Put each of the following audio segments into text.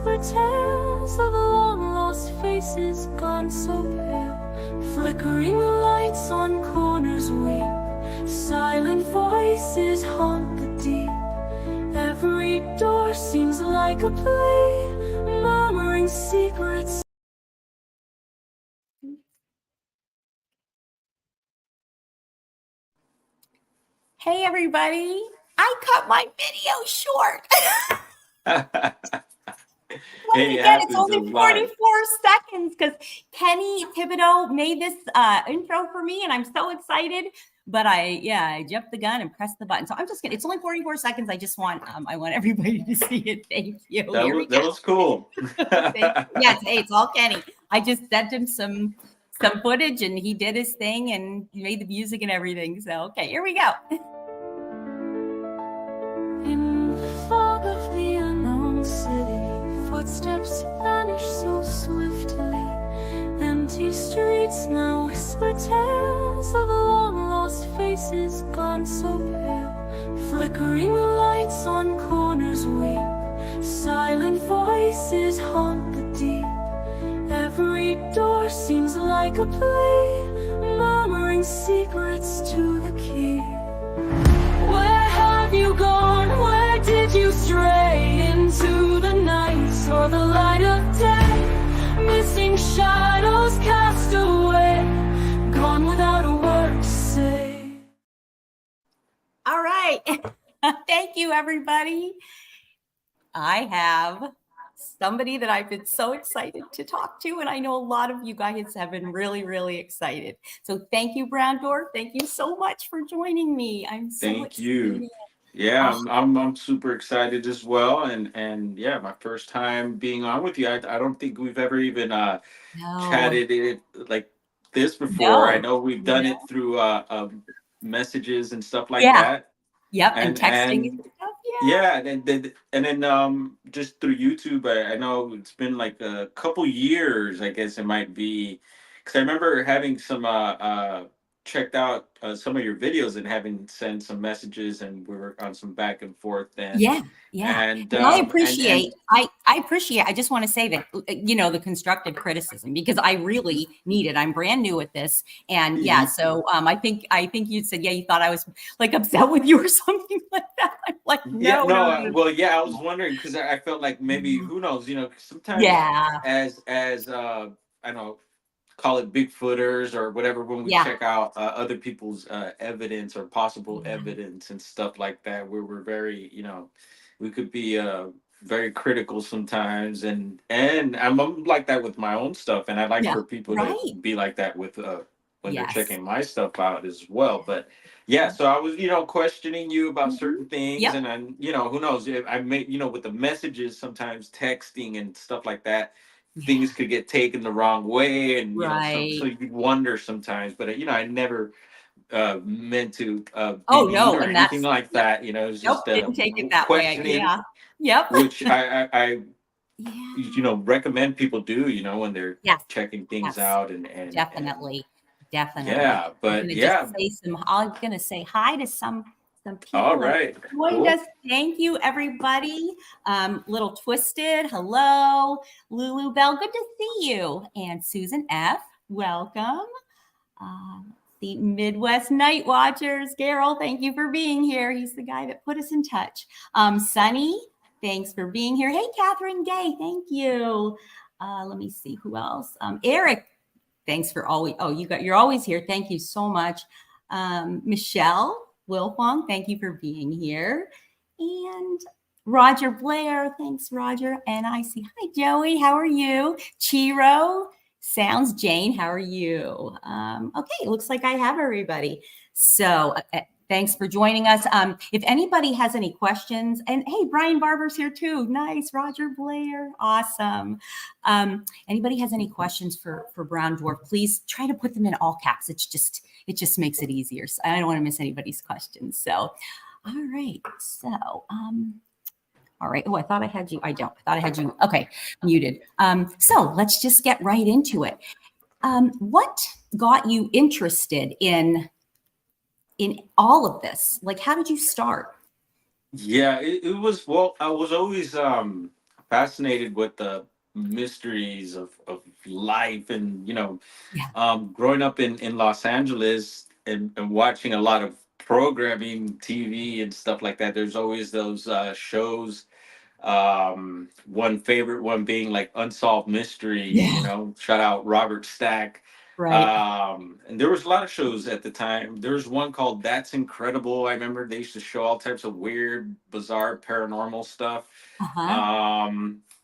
whisper tales of long lost faces gone so pale. Flickering lights on corners weep, silent voices haunt the deep. Every door seems like a play, murmuring secrets. Hey everybody, I cut my video short. Hey, Again, it's happens a only lot. 44 seconds because Kenny Thibodeau made this intro for me and I'm so excited. But I jumped the gun and pressed the button. So I'm just kidding. It's only 44 seconds. I just want I want everybody to see it. Thank you. That was cool. Yes, hey, it's all Kenny. I just sent him some footage and he did his thing and he made the music and everything. So okay, here we go. In the fog of the unknown city, footsteps vanish so swiftly. Empty streets now whisper tales of long lost faces gone so pale. Flickering lights on corners weep, silent voices haunt the deep. Every door seems like a play, murmuring secrets to the key. Where have you gone? Where did you stray? Into the night or the light of day? Missing shadows cast away, gone without a word to say. All right. Thank you, everybody. I have somebody that I've been so excited to talk to, and I know a lot of you guys have been really, really excited. So thank you, Brown Dwarf. Thank you so much for joining me. I'm so Thank excited. you. Yeah, I'm super excited as well, and yeah, my first time being on with you. I don't think we've ever even No. chatted it like this before. I No. know we've done No. it through messages and stuff like Yeah. that. Yep. And texting And and stuff. Yeah. yeah, and then just through YouTube, I know it's been like a couple years, I guess it might be, because I remember having some checked out some of your videos and having sent some messages, and we were on some back and forth then. Yeah. Yeah. And And I and appreciate, I just want to say that, the constructive criticism, because I really need it. I'm brand new at this. And yeah, so I think you said, yeah, you thought I was like upset with you or something like that. I'm like, yeah, no, no, no. well, yeah, I was wondering because I felt like maybe, who knows, 'cause sometimes Yeah. as I don't know, call it Bigfooters or whatever, when we Yeah. check out other people's evidence or possible evidence and stuff like that, where we're very, we could be very critical sometimes, and I'm like that with my own stuff, and I like Yeah. for people to Right. be like that with when they're Yes. checking my stuff out as well. But yeah, so I was, questioning you about Mhm. certain things, Yep. and then, who knows, if I made, with the messages, sometimes texting and stuff like that, Yeah. things could get taken the wrong way, and so Right. you wonder sometimes, but I never meant to be Oh, mean no. or And anything that's, like yep. that. It was Nope. just Didn't take it that way. questioning, Yeah. Yep. which I Yeah. recommend people do, when they're Yes. checking things Yes. out, and Definitely. Definitely. yeah, but yeah. I'm gonna say hi to some All people that right, joined cool. us. Thank you, everybody. Little Twisted, hello. Lulu Bell, good to see you. And Susan F, welcome. The Midwest Night Watchers, Garrel, thank you for being here. He's the guy that put us in touch. Sunny, thanks for being here. Hey, Catherine Gay, thank you. Let me see who else. Eric, thanks for always. Oh, you're always here. Thank you so much. Michelle Wilfong, thank you for being here. And Roger Blair, thanks, Roger. And I see, hi, Joey, how are you? Chiro, sounds Jane, how are you? Okay, it looks like I have everybody. So thanks for joining us. If anybody has any questions, and hey, Brian Barber's here too. Nice, Roger Blair, awesome. Anybody has any questions for Brown Dwarf, please try to put them in all caps. It just makes it easier. So I don't want to miss anybody's questions. So, all right. So, all right. Oh, I thought I had you. I don't. I thought I had you. Okay, muted. So let's just get right into it. What got you interested in all of this? Like, how did you start? Yeah, it was, well, I was always fascinated with the mysteries of life, and Yeah. growing up in Los Angeles, and watching a lot of programming, TV and stuff like that. There's always those shows. One favorite one being like Unsolved Mysteries. Yeah. Shout out Robert Stack. Right. And there was a lot of shows at the time. There was one called That's Incredible. I remember they used to show all types of weird, bizarre, paranormal stuff. Uh-huh.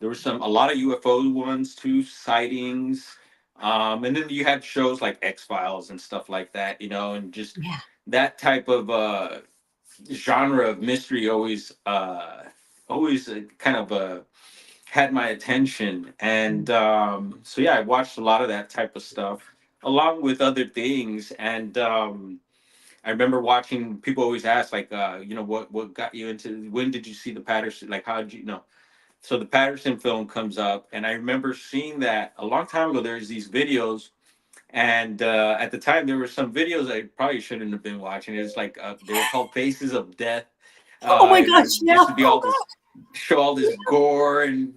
There was a lot of UFO ones too, sightings. And then you had shows like X Files and stuff like that, and just Yeah. that type of genre of mystery always kind of had my attention. And so yeah, I watched a lot of that type of stuff along with other things. And I remember watching, people always ask like, what got you into, when did you see the Patterson, like how did you know? So the Patterson film comes up, and I remember seeing that a long time ago. There's these videos, and at the time there were some videos I probably shouldn't have been watching. It was like they were called Faces of Death, Oh my and gosh, it yeah. used to be Oh all this, show all this gore, and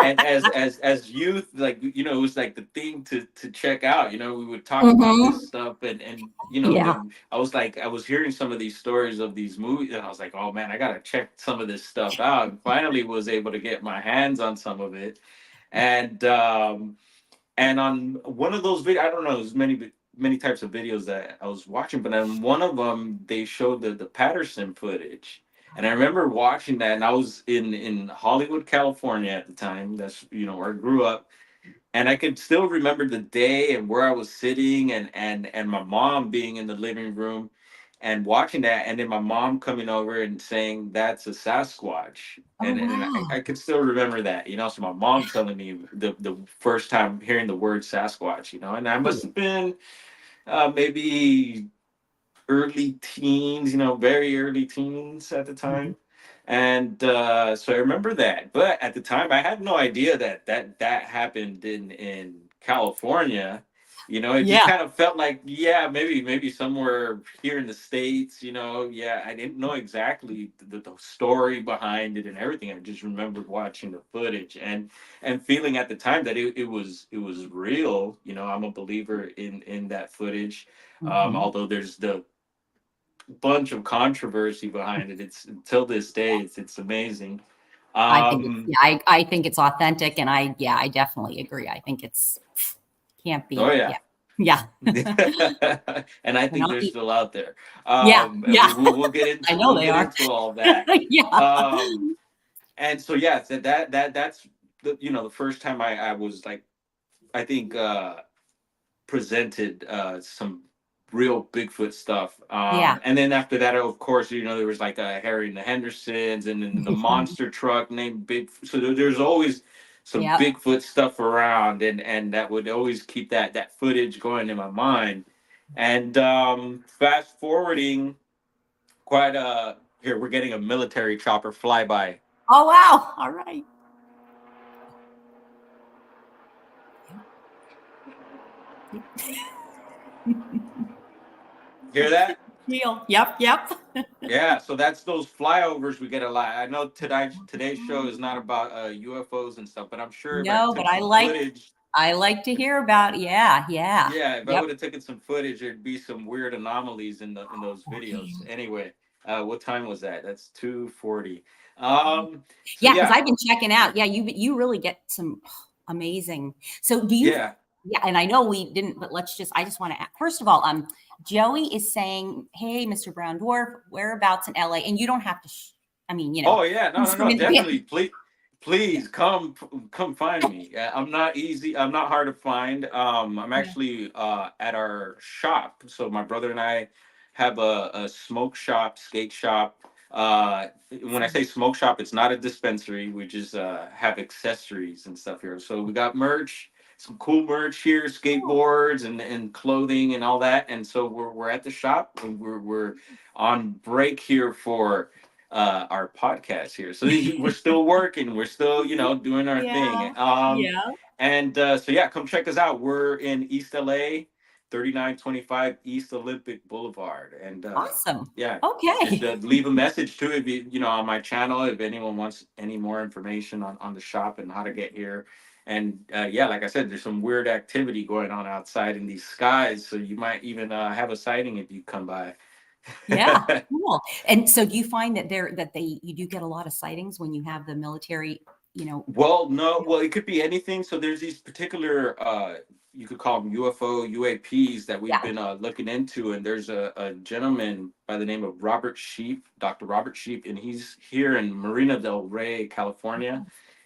and as youth, like it was like the thing to check out. We would talk about this Mm-hmm. stuff, and Yeah. I was hearing some of these stories of these movies, and I was like, oh man, I gotta check some of this stuff out. And finally was able to get my hands on some of it. And on one of those videos, I don't know, there's many types of videos that I was watching, but on one of them they showed the Patterson footage. And I remember watching that, and I was in Hollywood, California at the time. That's where I grew up, and I could still remember the day and where I was sitting, and my mom being in the living room and watching that, and then my mom coming over and saying that's a Sasquatch. Oh And wow. I could still remember that, so my mom telling me the first time hearing the word Sasquatch, and I must have been maybe early teens, very early teens at the Mhm. time. And so I remember that. But at the time, I had no idea that happened in California. It just Yeah. kind of felt like, yeah, maybe somewhere here in the States, yeah, I didn't know exactly the story behind it and everything. I just remembered watching the footage and feeling at the time that it was real. I'm a believer in that footage. Mhm. Although there's the bunch of controversy behind it. It's till this day, it's amazing. I think it's Um, yeah, I think it's authentic, and I definitely agree. I think it's can't oh be yeah, yeah. Yeah. and I And think I'll they're eat still out there. yeah, And yeah. we'll get I into know they are. all that. Yeah. Um, and so yeah, that's the first time I was like, I think presented some real Bigfoot stuff. Yeah. And then after that, of course, there was like Harry and the Hendersons, and then the monster truck named Bigfoot. So there's always some Yep. Bigfoot stuff around, and that would always keep that footage going in my mind. And fast forwarding, quite here we're getting a military chopper flyby. Oh wow. All right. Hear that? Deal. Yep. Yep. Yeah, so that's those flyovers we get a lot. I know today's show is not about UFOs and stuff, but I'm sure if I No, but took some footage, I like to hear about yeah, yeah. yeah, if I Yep. would have taken some footage, there'd be some weird anomalies in those Oh, videos. yeah. Anyway, what time was that? That's 2:40. So Yeah, because yeah, I've been checking out. Yeah, you really get some amazing. So do you? yeah. Yeah, and I know we didn't, but I just want to. First of all, Joey is saying, "Hey, Mr. Brown Dwarf, whereabouts in LA?" And you don't have to. I mean, Oh yeah, no, please no, come no, in. Yeah, definitely. Please come find me. I'm not easy. I'm not hard to find. I'm yeah. actually at our shop. So my brother and I have a smoke shop, skate shop. When I say smoke shop, it's not a dispensary. We just have accessories and stuff here. So we got merch, some cool merch here, Oh, skateboards and clothing and all that. And so we're at the shop, and we're on break here for our podcast here. So we're still working. We're still, doing our yeah, thing. yeah. And so yeah, come check us out. We're in East LA. 3925 East Olympic Boulevard. And Awesome. yeah, just Okay. leave a message too if you know, on my channel, if anyone wants any more information on the shop and how to get here. And yeah, like I said, there's some weird activity going on outside in these skies, so you might even have a sighting if you come by. Yeah, cool. And so do you find that you do get a lot of sightings when you have the military, Well, no, well, it could be anything. So there's these particular, you could call them UFO, UAPs that we've Yeah. been looking into. And there's a gentleman by the name of Robert Sheep, Dr. Robert Sheep, and he's here in Marina del Rey, California.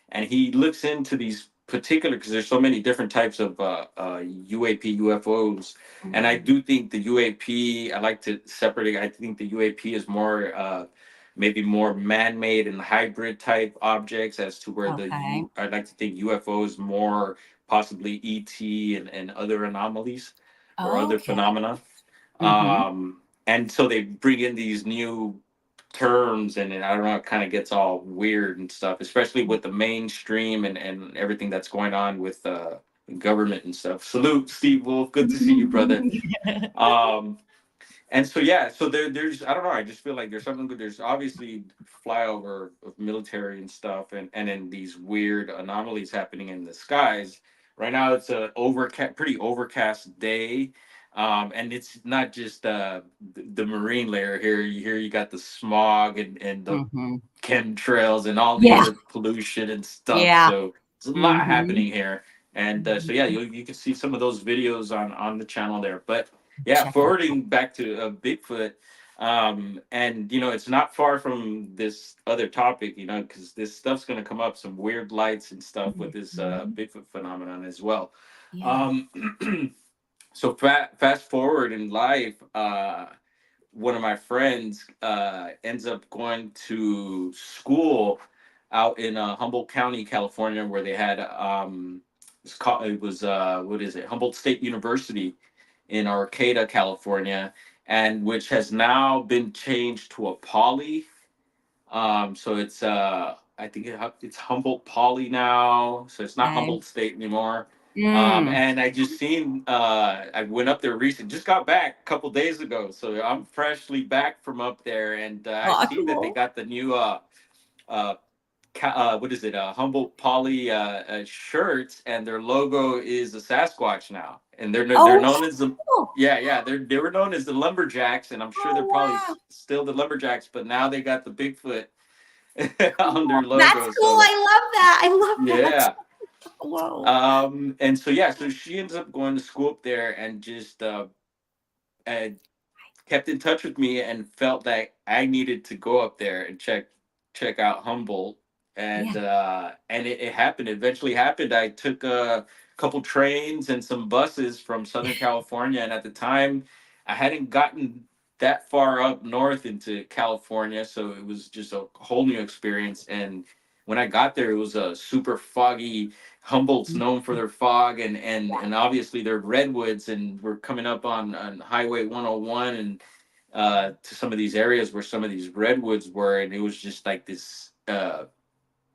And he looks into these particular, because there's so many different types of UAP, UFOs. And I Mhm. do think the UAP, I like to separate it. I think the UAP is more maybe more man-made and hybrid type objects, as to where Okay. I like to think UFOs more possibly ET and other anomalies or other Okay. phenomena. Mhm. And so they bring in these new terms, and I don't know, it kind of gets all weird and stuff, especially with the mainstream and everything that's going on with government and stuff. Salute, Steve Wolf. Good to see you, brother. Um, and so yeah, so there's, I don't know, I just feel like there's something good. There's obviously flyover of military and stuff, and then these weird anomalies happening in the skies. Right now it's a pretty overcast day. And it's not just the marine layer here. You got the smog and the Mhm. chemtrails and all the Yeah. other pollution and stuff. Yeah. So there's a lot Mhm. happening here. And so yeah, Mhm. you can see some of those videos on the channel there. But yeah, Check it out. forwarding back to Bigfoot, and you know, it's not far from this other topic, you know, because this stuff's going to come up, some weird lights and stuff with this Mhm. Bigfoot phenomenon as well. Yeah. um so fast forward in life, one of my friends ends up going to school out in Humboldt County, California, where they had it was what is it, Humboldt State University in Arcata, California, and which has now been changed to a poly. So it's I think it's Humboldt Poly now, so it's not Okay. Humboldt State anymore. Mm. And I just seen I went up there recently, just got back a couple days ago, so I'm freshly back from up there, and I Oh, seen that they cool. got the new uh, what is it, Humboldt Poly shirts, and their logo is a Sasquatch now, and they're Oh, known as the, cool. yeah, they were known as the Lumberjacks, and I'm sure they're Oh, probably wow. still the Lumberjacks, but now they got the Bigfoot on their Cool. That's logo. cool. So I love that. I love that. yeah. Whoa. And so yeah, so she ends up going to school up there, and just and kept in touch with me, and felt that I needed to go up there and check out Humboldt. Yeah. And it happened. It eventually happened. I took a couple trains and some buses from Southern California, and at the time, I hadn't gotten that far up north into California, so it was just a whole new experience. And when I got there, it was a super foggy. Humboldt's known for their fog, and obviously they're redwoods, and we're coming up on Highway 101, and to some of these areas where some of these redwoods were, and it was just like this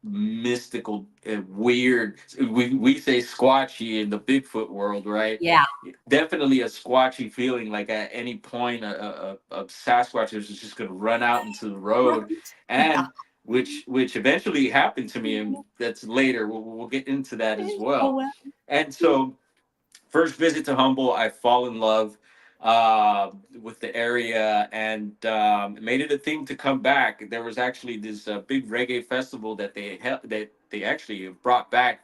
mystical, weird. We say squatchy in the Bigfoot world, right? Yeah. Definitely a squatchy feeling. Like at any point, a Sasquatch is just going to run out into the road, Right. Yeah. and which eventually happened to me, and that's later. We'll get into that as Oh, well. well. And so first visit to Humboldt, I fall in love with the area, and made it a thing to come back. There was actually this big reggae festival that they actually brought back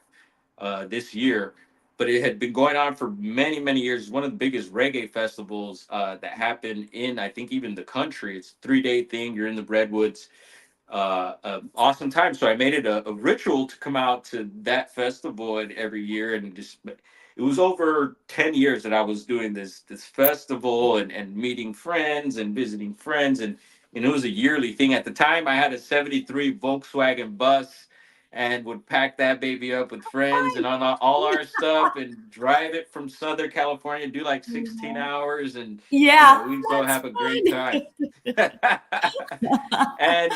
this year, but it had been going on for many many years. It's one of the biggest reggae festivals that happen in, I think, even the country. It's a 3 day thing. You're in the redwoods, awesome time. So I made it a ritual to come out to that festival and every year, and just it was over 10 years that I was doing this festival, and meeting friends and visiting friends, and it was a yearly thing. At the time, I had a '73 Volkswagen bus, and would pack that baby up with friends and on all our stuff, and drive it from Southern California, do like 16 hours, and Yeah, we'd go that's have a great time. fun. And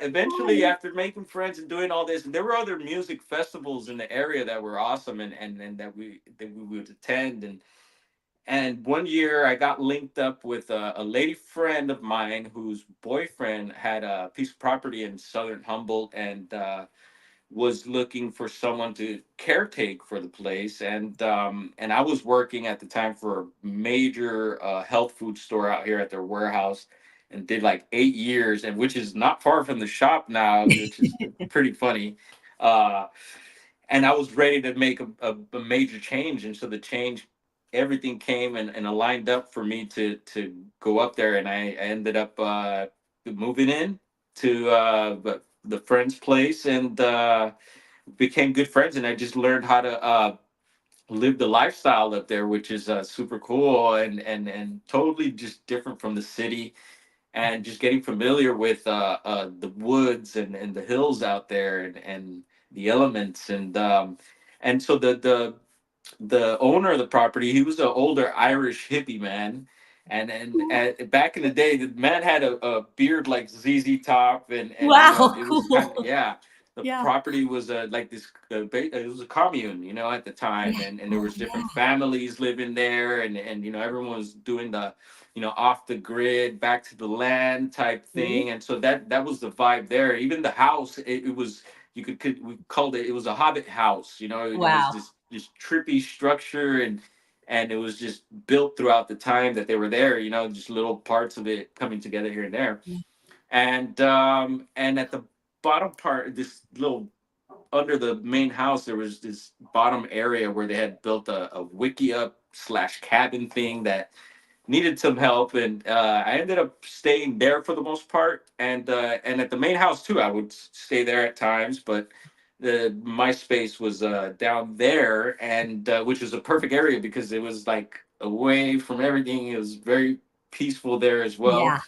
eventually, after making friends and doing all this, and there were other music festivals in the area that were awesome, and that we would attend. And one year I got linked up with a lady friend of mine whose boyfriend had a piece of property in southern Humboldt, and was looking for someone to caretake for the place. And I was working at the time for a major health food store out here at their warehouse, and did like 8 years, and which is not far from the shop now, which is pretty funny. Uh, and I was ready to make a major change, and so the change, everything came and aligned up for me to go up there, and I ended up moving in to the friend's place, and became good friends, and I just learned how to live the lifestyle up there, which is super cool, and totally just different from the city, and just getting familiar with the woods and the hills out there, and the elements, and so the owner of the property, he was an older Irish hippie man. Back in the day, the man had a beard like ZZ Top, and Wow, it was kind of, cool. yeah. The Yeah. property was like this. It was a commune, at the time, Yeah. and there Oh, was different yeah. families living there, and everyone was doing the, off the grid, back to the land type See? thing, and so that was the vibe there. Even the house, it was, we called it, it was a hobbit house. It was Wow. this trippy structure, and it was just built throughout the time that they were there. Just little parts of it coming together here and there. Yeah. And at the bottom part, this little, under the main house, there was this bottom area where they had built a wiki up slash cabin thing that needed some help, and I ended up staying there for the most part, and at the main house too. I would stay there at times, but my space was down there, and which was a perfect area because it was like away from everything. It was very peaceful there as well, Yeah.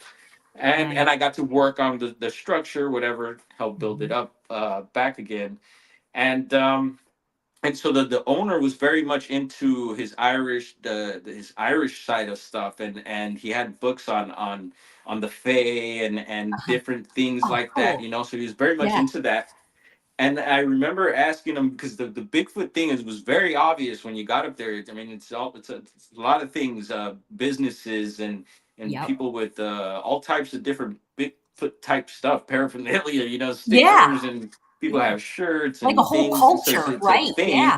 and Nice. I got to work on the structure, whatever, help build it Mhm. up back again, and so the owner was very much into his Irish, his Irish side of stuff, and he had books on the Fae and Uh-huh. different things Oh, like that. cool. So he was very much Yeah. into that. And I remember asking him, because the Bigfoot thing was very obvious when you got up there. I mean, it's a lot of things, businesses and Yep. people with all types of different Bigfoot type stuff, paraphernalia, Yeah. stickers, and people Yeah. have shirts Like a and whole things, and so it's, culture, it's a right? Yeah. thing.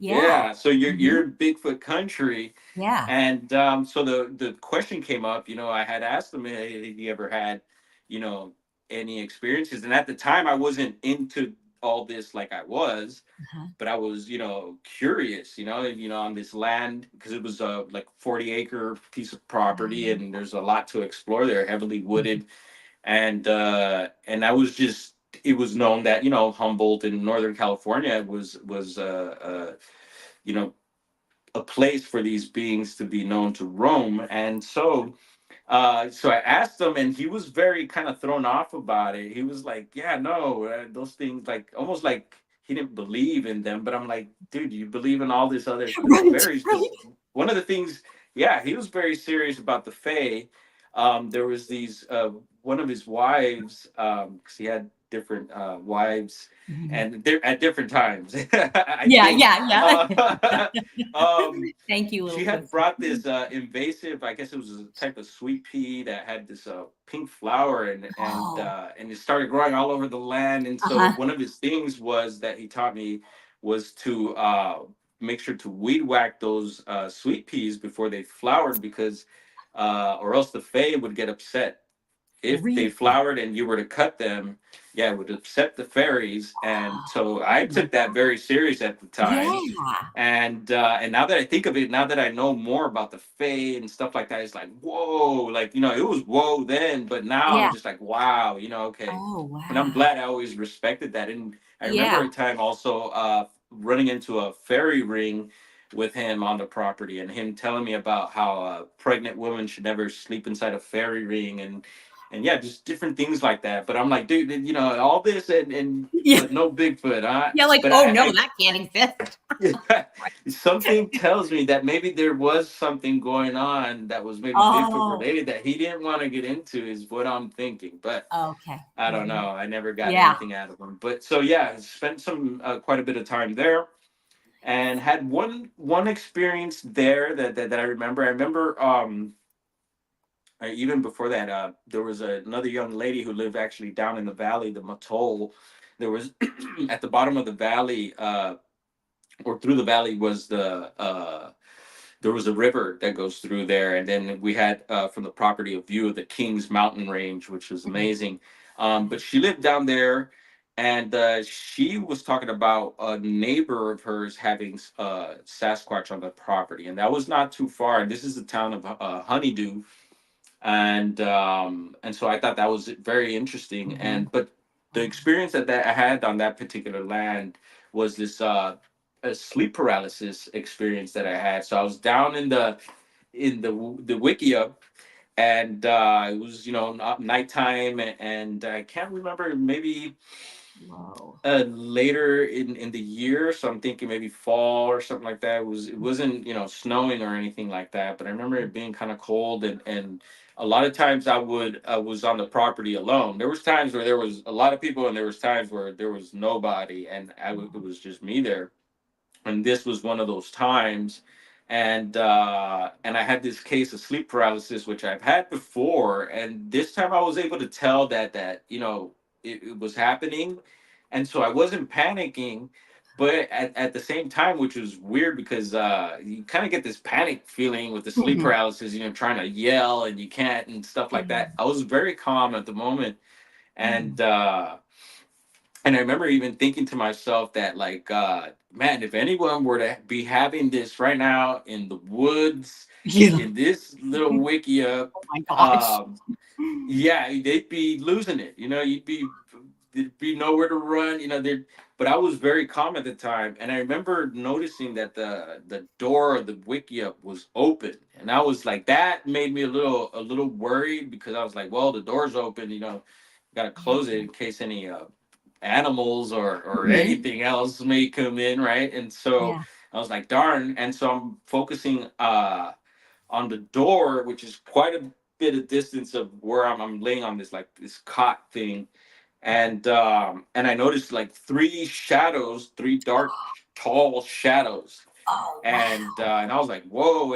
Yeah. Yeah, so you're Mhm. in Bigfoot country, Yeah. and so the question came up. I had asked him, hey, have you ever had, you know, any experiences? And at the time, I wasn't into all this like I was, Uh-huh. but I was, curious, on this land, because it was a like 40-acre piece of property, Wow. and there's a lot to explore there, heavily Mhm. wooded, and I was just. It was known that Humboldt in Northern California was you know a place for these beings to be known to roam. And so I asked him, and he was very kind of thrown off about it. He was like, "Yeah, no, those things, like almost like he didn't believe in them." But I'm like, "Dude, you believe in all this other Right. fairies?" Right. Because one of the things, yeah, he was very serious about the Fae. There was these one of his wives, because he had different wives, Mhm. and they're at different times. I Yeah. think. Yeah. Yeah. Um, Thank you, she little had twisted. brought this invasive, I guess it was a type of sweet pea that had this pink flower, Oh. and it started growing all over the land. And so Uh-huh. one of his things was that he taught me was to make sure to weed whack those sweet peas before they flowered, because or else the fae would get upset if they Really? flowered and you were to cut them. Yeah, it would upset the fairies. And so I Oh my took that very serious at the time. yeah. And now that I think of it, now that I know more about the Fae and stuff like that, it's like, whoa, like, it was whoa then, but now I'm Yeah. just like, wow, okay. Oh, And I'm wow. glad I always respected that. And I remember Yeah. a time also running into a fairy ring with him on the property, and him telling me about how a pregnant woman should never sleep inside a fairy ring, and yeah, just different things like that. But I'm like, dude, all this, Yeah. but no Bigfoot, huh? Yeah, like, But oh no, that can't exist. something tells me that maybe there was something going on that was maybe Bigfoot Oh, related that he didn't want to get into, is what I'm thinking. But okay. I don't Mhm. know. I never got Yeah. anything out of him. But so yeah, I spent some quite a bit of time there. and had one experience there that I remember. I remember even before that, there was another young lady who lived actually down in the valley, the Matol. There was at the bottom of the valley, or through the valley, was there was a river that goes through there, and then we had from the property a view of the Kings Mountain Range, which was Mhm. amazing. But she lived down there, and she was talking about a neighbor of hers having Sasquatch on the property, and that was not too far. And this is the town of Honeydew, and so I thought that was very interesting. And Mhm. but the experience that I had on that particular land was this a sleep paralysis experience that I had. So I was down in the Wikia, and it was not nighttime, and I can't remember, maybe Whoa. later in the year, so I'm thinking maybe fall or something like that. It wasn't snowing or anything like that, but I remember it being kind of cold, and a lot of times I was on the property alone. There was times where there was a lot of people, and there was times where there was nobody, and it was just me there. And this was one of those times. And I had this case of sleep paralysis, which I've had before, and this time I was able to tell that it was happening, and so I wasn't panicking. But at the same time, which was weird, because you kind of get this panic feeling with the sleep Mhm. paralysis, trying to yell and you can't, and stuff like that. Mhm. I was very calm at the moment, Mhm. and I remember even thinking to myself that, like, man, if anyone were to be having this right now in the woods, Yeah. in this little wikia, Oh my gosh. um, yeah, they'd be losing it. There'd be nowhere to run. But I was very calm at the time, and I remember noticing that the door of the wikia was open, and I was like, that made me a little worried, because I was like, well, the door's open. Got to close it in case any animals or Mhm. anything else may come in, right? And so Yeah. I was like, darn. And so I'm focusing on the door, which is quite a bit of distance of where I'm laying on this cot thing. And I noticed like three dark, tall shadows. Oh And I was like, whoa.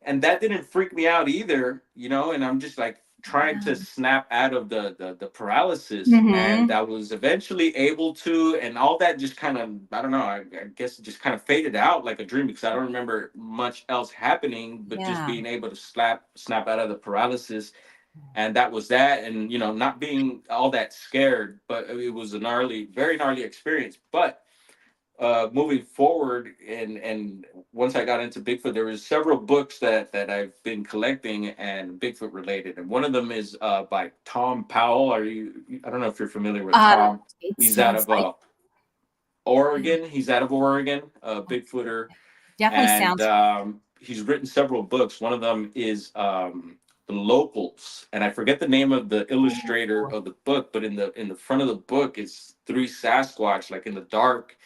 And that didn't freak me out either, and I'm just like trying to wow. snap out of the paralysis, and Mhm. I was eventually able to, and all that just kind of, I don't know, I guess it just kind of faded out like a dream, because I don't remember much else happening but just Yeah. being able to snap out of the paralysis. And that was that, and not being all that scared, but it was a very gnarly experience. But moving forward, and once I got into Bigfoot, there was several books that I've been collecting and Bigfoot related, and one of them is by Tom Powell. I don't know if you're familiar with Um, Tom. it He's out sounds of like yeah, Oregon. He's out of Oregon, Bigfooter, definitely and sounds he's written several books. One of them is the Locals, and I forget the name of the illustrator oh, of the book, but in the front of the book, it's three Sasquatch, like in the dark,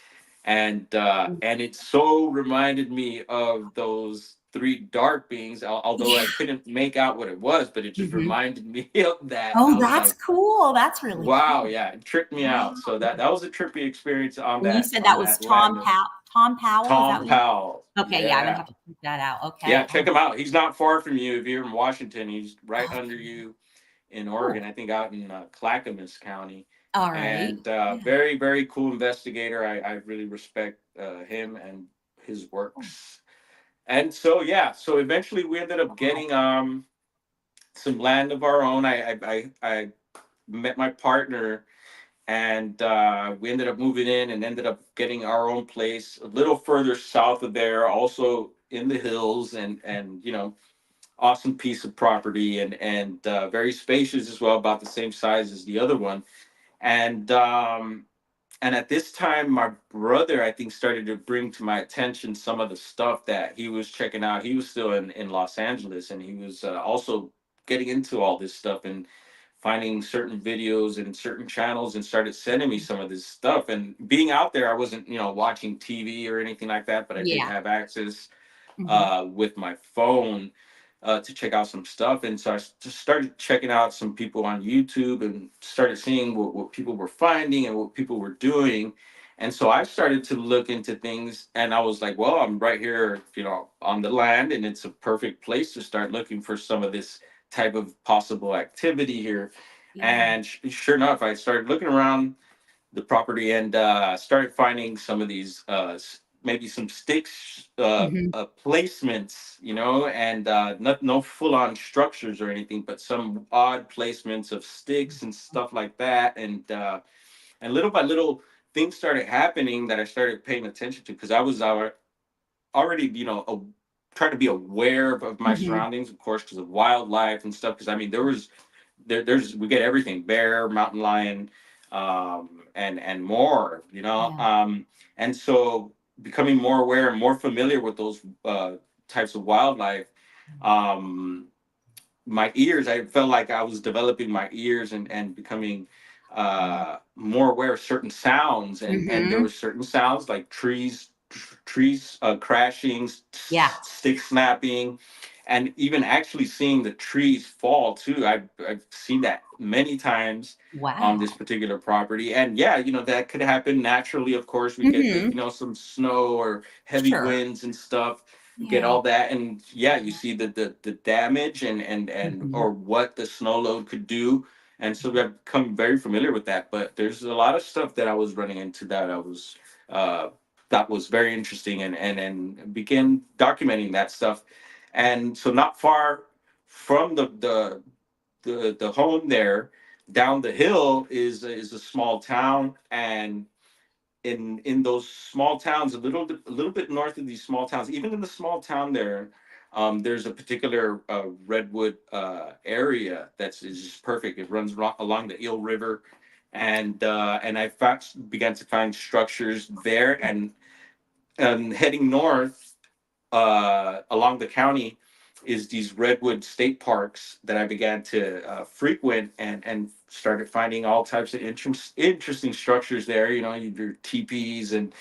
and it so reminded me of those three dark beings, although I yeah. couldn't make out what it was, but it just Mhm. reminded me of that, and Oh, I was that's like, cool. That's really wow, cool. yeah, it tricked me out. So Wow. that was a trippy experience on And you that said on that was that land. Tom Powell, is that Tom what you Powell. okay, yeah, I'm gonna Yeah. have to check that out. Yeah, Okay. Oh, check him out. He's not far from you. If you're in Washington, he's right under okay. you in Oregon, Cool. I think out in Clackamas County. All right. And Yeah. very, very cool investigator. I really respect him and his Cool. works. And so, yeah, so eventually we ended up Wow. getting some land of our own. I met my partner, and we ended up moving in and ended up getting our own place a little further south of there, also in the hills, and awesome piece of property, and very spacious as well, about the same size as the other one. And um and at this time, my brother, I think, started to bring to my attention some of the stuff that he was checking out. He was still in Los Angeles, and he was also getting into all this stuff and finding certain videos and certain channels, and started sending me some of this stuff. And being out there, I wasn't watching TV or anything like that, but I did Yeah. have access Mhm. with my phone to check out some stuff. And so I just started checking out some people on YouTube, and started seeing what people were finding and what people were doing. And so I started to look into things, and I was like, well, I'm right here, on the land, and it's a perfect place to start looking for some of this type of possible activity here. Yeah. And sure enough, I started looking around the property and started finding some of these maybe some sticks Hmm. placements, and not no full on structures or anything, but some odd placements of sticks and stuff like that. And little by little, things started happening that I started paying attention to because I was already, trying to be aware of my Hmm. surroundings, of course, because of wildlife and stuff. Because I mean, there's we get everything: bear, mountain lion, and more. Yeah. And so becoming more aware and more familiar with those types of wildlife. Um, my ears, I felt like I was developing my ears and becoming more aware of certain sounds, and there Hmm. were certain sounds like trees crashing, Yeah. stick snapping, and even actually seeing the trees fall too. I've seen that many times on this Wow. particular property. And yeah, that could happen naturally. Of course, we get Hmm. some snow or heavy Sure. winds and stuff, get Yeah. all that. And yeah, you see the damage and Hmm. or what the snow load could do. And so I've become very familiar with that. But there's a lot of stuff that I was running into uh that was very interesting, and began documenting that stuff. And so not far from the home there, down the hill is a small town. And in those small towns, a little bit north of these small towns, even in the small town there, there's a particular redwood area that's is just perfect. It runs along the Eel River, and began to find structures there. And heading north along the county is these redwood state parks that I began to frequent, and started finding all types of interesting structures there. Your teepees and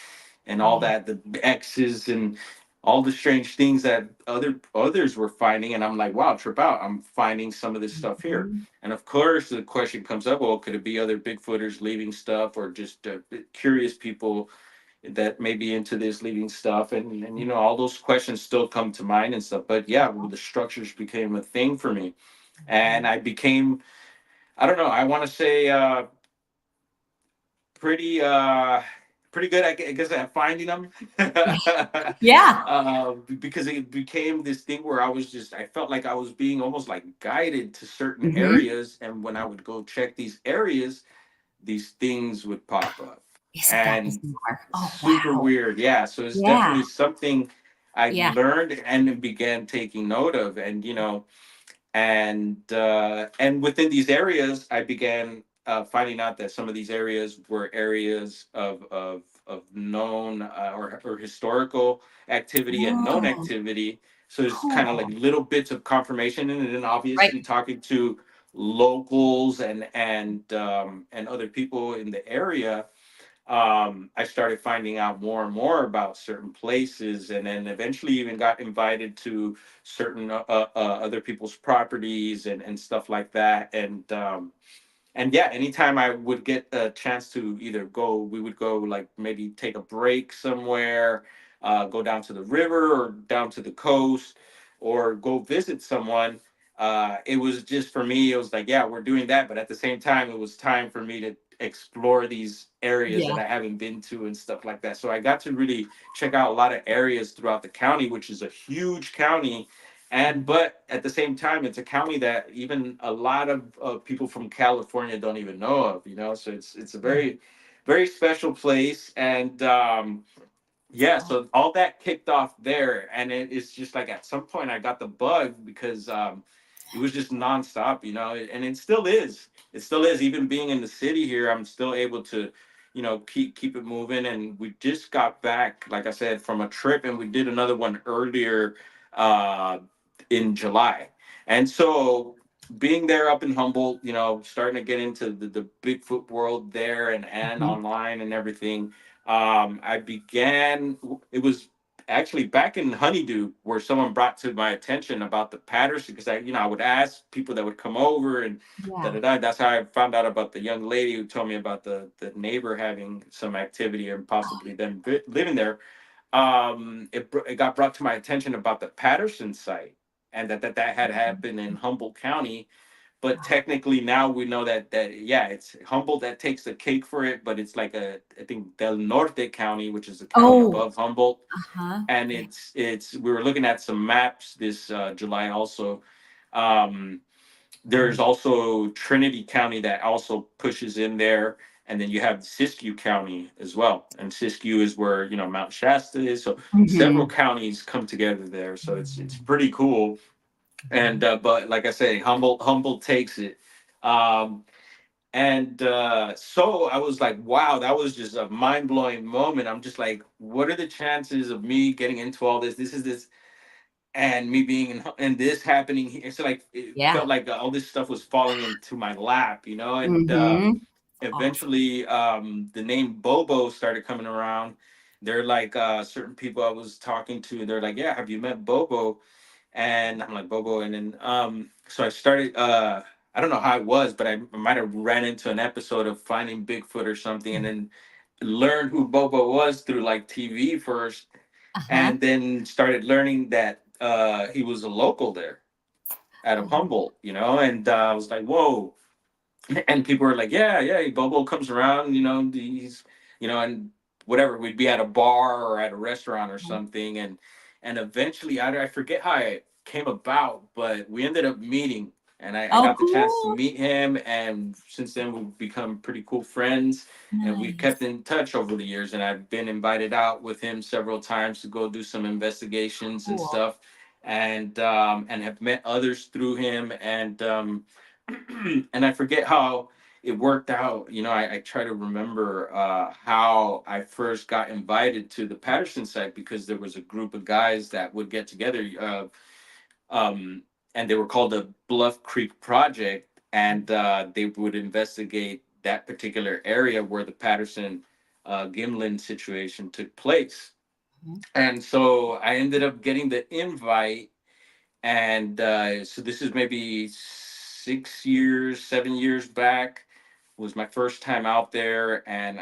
all Yeah. that, the X's and all the strange things that others were finding. And I'm like, wow, trip out. I'm finding some of this stuff here. Mhm. And of course, the question comes up, well, could it be other Bigfooters leaving stuff, or just curious people that may be into this leaving stuff? And all those questions still come to mind and stuff. But yeah, the structures became a thing for me. And I became, I don't know, I want to say pretty pretty good, I guess, at finding them. Yeah. Because it became this thing where I felt like I was being almost like guided to certain Hmm. areas, and when I would go check these areas, these things would pop up. Isn't that And bizarre? Oh, super wow. weird. Yeah, so it's Yeah. definitely something I Yeah. learned and began taking note of. And and within these areas, I began finding out that some of these areas were areas of known or historical activity and known Oh, activity. So it's kind of like cool. little bits of confirmation, and then Right. obviously talking to locals and other people in the area. I started finding out more and more about certain places, and then eventually even got invited to certain other people's properties and stuff like that. And yeah, anytime I would get a chance to either go, we would go like maybe take a break somewhere, go down to the river or down to the coast, or go visit someone. It was just for me, it was like, yeah, we're doing that. But at the same time, it was time for me to explore these areas Yeah. that I haven't been to and stuff like that. So I got to really check out a lot of areas throughout the county, which is a huge county. But at the same time, it's a county that even a lot of people from California don't even know of. So it's a Yeah. very very special place. And yeah, Oh, so all that kicked off there, and it's just like at some point I got the bug because it was just nonstop, and it still is. It still is. Even being in the city here, I'm still able to, keep it moving. And we just got back, like I said, from a trip, and we did another one earlier uh, in July. And so being there up in Humboldt, starting to get into the Bigfoot world there and mhm. online and everything. I began. It was actually back in Honeydew, where someone brought to my attention about the Patterson, because I would ask people that would come over and da Yeah. da da. That's how I found out about the young lady who told me about the neighbor having some activity and possibly them living there. It got brought to my attention about the Patterson site, and that had happened in Humboldt County. But technically now we know that yeah, it's Humboldt that takes the cake for it, but it's like I think Del Norte County, which is the county Oh, above Humboldt. uh-huh. And Yeah. it's we were looking at some maps this July also. um there's also Trinity County that also pushes in there, and then you have Siskiyou County as well, and Siskiyou is where Mount Shasta is. So several Mhm. counties come together there, so it's pretty cool. And but like I say, Humboldt takes it. um and so I was like, wow, that was just a mind-blowing moment. I'm just like, what are the chances of me getting into all this? This and me being in this happening here. So like it Yeah. felt like all this stuff was falling into my lap, and Mhm. Awesome. eventually the name Bobo started coming around. They're like certain people I was talking to, they're like, yeah, have you met Bobo? And I'm like, Bobo. And then so I started I don't know how it was, but I might have ran into an episode of Finding Bigfoot or something, and then learned who Bobo was through like TV first, Uh-huh. and then started learning that he was a local there out of Oh. Humboldt, and I was like, whoa. And people were like, yeah, yeah, Bobo comes around, he's, and whatever, we'd be at a bar or at a restaurant or something, and eventually, I forget how it came about, but we ended up meeting, and I Oh, got the chance to cool. meet him, and since then we've become pretty cool friends, and we've kept Nice. in touch over the years, and I've been invited out with him several times to go do some investigations and Cool. stuff, and have met others through him, and and I forget how it worked out. I try to remember how I first got invited to the Patterson site, because there was a group of guys that would get together, um, and they were called the Bluff Creek Project, and they would investigate that particular area where the Patterson Gimlin situation took place. Mhm. And so I ended up getting the invite, and so this is maybe 6 years, 7 years back. Was my first time out there, and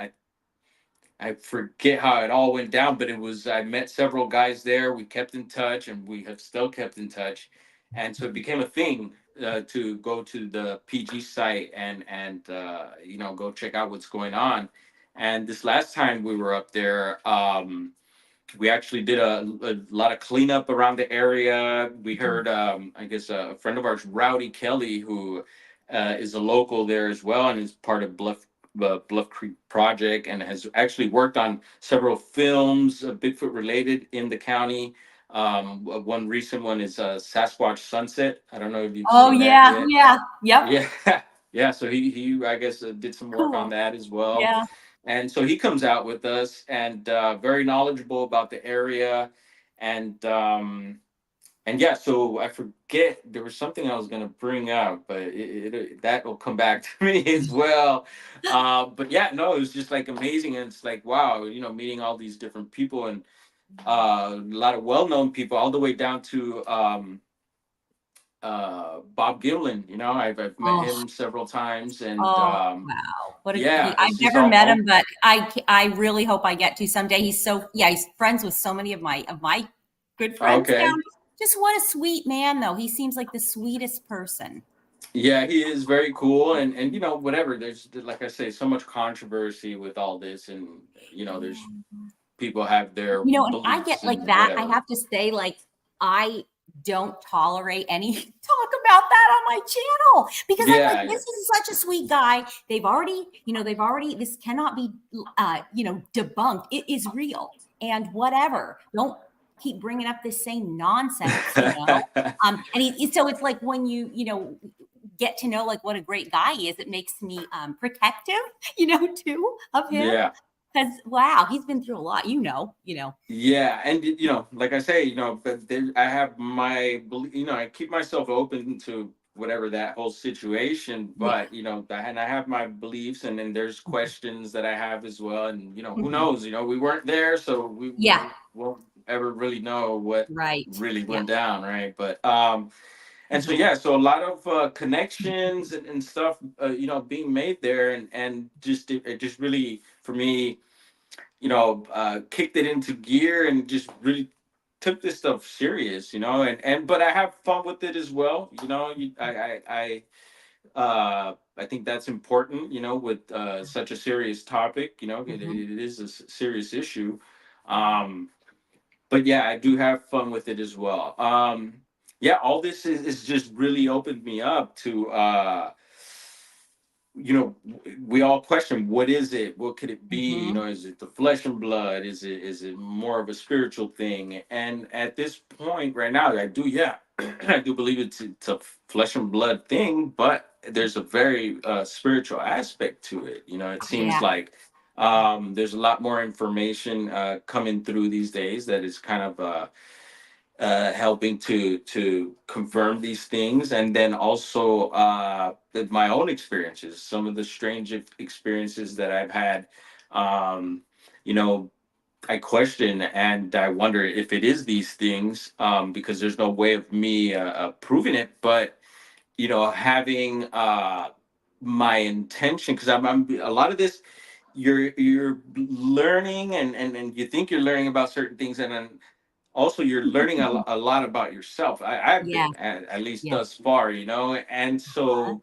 I forget how it all went down, but I met several guys there. We kept in touch, and we have still kept in touch, and so it became a thing to go to the PG site and go check out what's going on. And this last time we were up there, we actually did a lot of cleanup around the area. We heard, I guess, a friend of ours, Rowdy Kelly, who is a local there as well, and is part of Bluff Creek Project, and has actually worked on several films, Bigfoot related, in the county. One recent one is Sasquatch Sunset. I don't know if you've Oh, seen that yeah. yet. Yeah. Yep. Yeah, yeah. So he I guess did some work on Cool. that as well, Yeah. and so he comes out with us, and very knowledgeable about the area, and yeah. So I forget, there was something I was going to bring up, but that will come back to me as well. But yeah, no, it was just like amazing, and it's like, wow, meeting all these different people, and a lot of well-known people, all the way down to Bob Gimlin. I've met Oh, him several times, and oh, wow. yeah, I've it's just never met all him, but I really hope I get to someday. Yeah, he's friends with so many of my good friends okay. down. Just what a sweet man, though. He seems like the sweetest person. Yeah, he is very cool, and whatever. There's, like I say, so much controversy with all this, and there's people have their And I get beliefs like and that. I whatever. have to say, like, I don't tolerate any talk about that on my channel because I'm like, Yeah, this yeah, is such a sweet guy. This cannot be, debunked. It is real and whatever. Don't keep bringing up this same nonsense. So it's like when get to know like what a great guy he is, it makes me protective, too, of him. yeah, Because wow, he's been through a lot. yeah. And like I say, but I have I keep myself open to whatever that whole situation, Yeah. but and I have my beliefs, and then there's questions that I have as well, and who Mhm. knows, we weren't there, so we Yeah. won't ever really know what Right. really Yeah. went down, right? But and so Yeah. yeah, so a lot of Mhm. connections and stuff, being made there, and just it just really for me, kicked it into gear and just really took this stuff serious, and but I have fun with it as well. I think that's important, with such a serious topic. Mhm. It is a serious issue. Um, but yeah, I do have fun with it as well. Yeah, all this is just really opened me up to, we all question, what is it? What could it be? Mhm. Is it the flesh and blood? Is it more of a spiritual thing? And at this point right now, I do, yeah, I do believe it's a flesh and blood thing, but there's a very spiritual aspect to it. It seems Yeah. like there's a lot more information coming through these days that is kind of helping to confirm these things, and then also my own experiences, some of the strange experiences that I've had. Um, you know, I question and I wonder if it is these things, because there's no way of me proving it, but having my intention, because I'm a lot of this, you're learning, and you think you're learning about certain things, and then also you're learning a lot about yourself. I've Yeah. been at least Yeah. thus far, and Uh-huh. so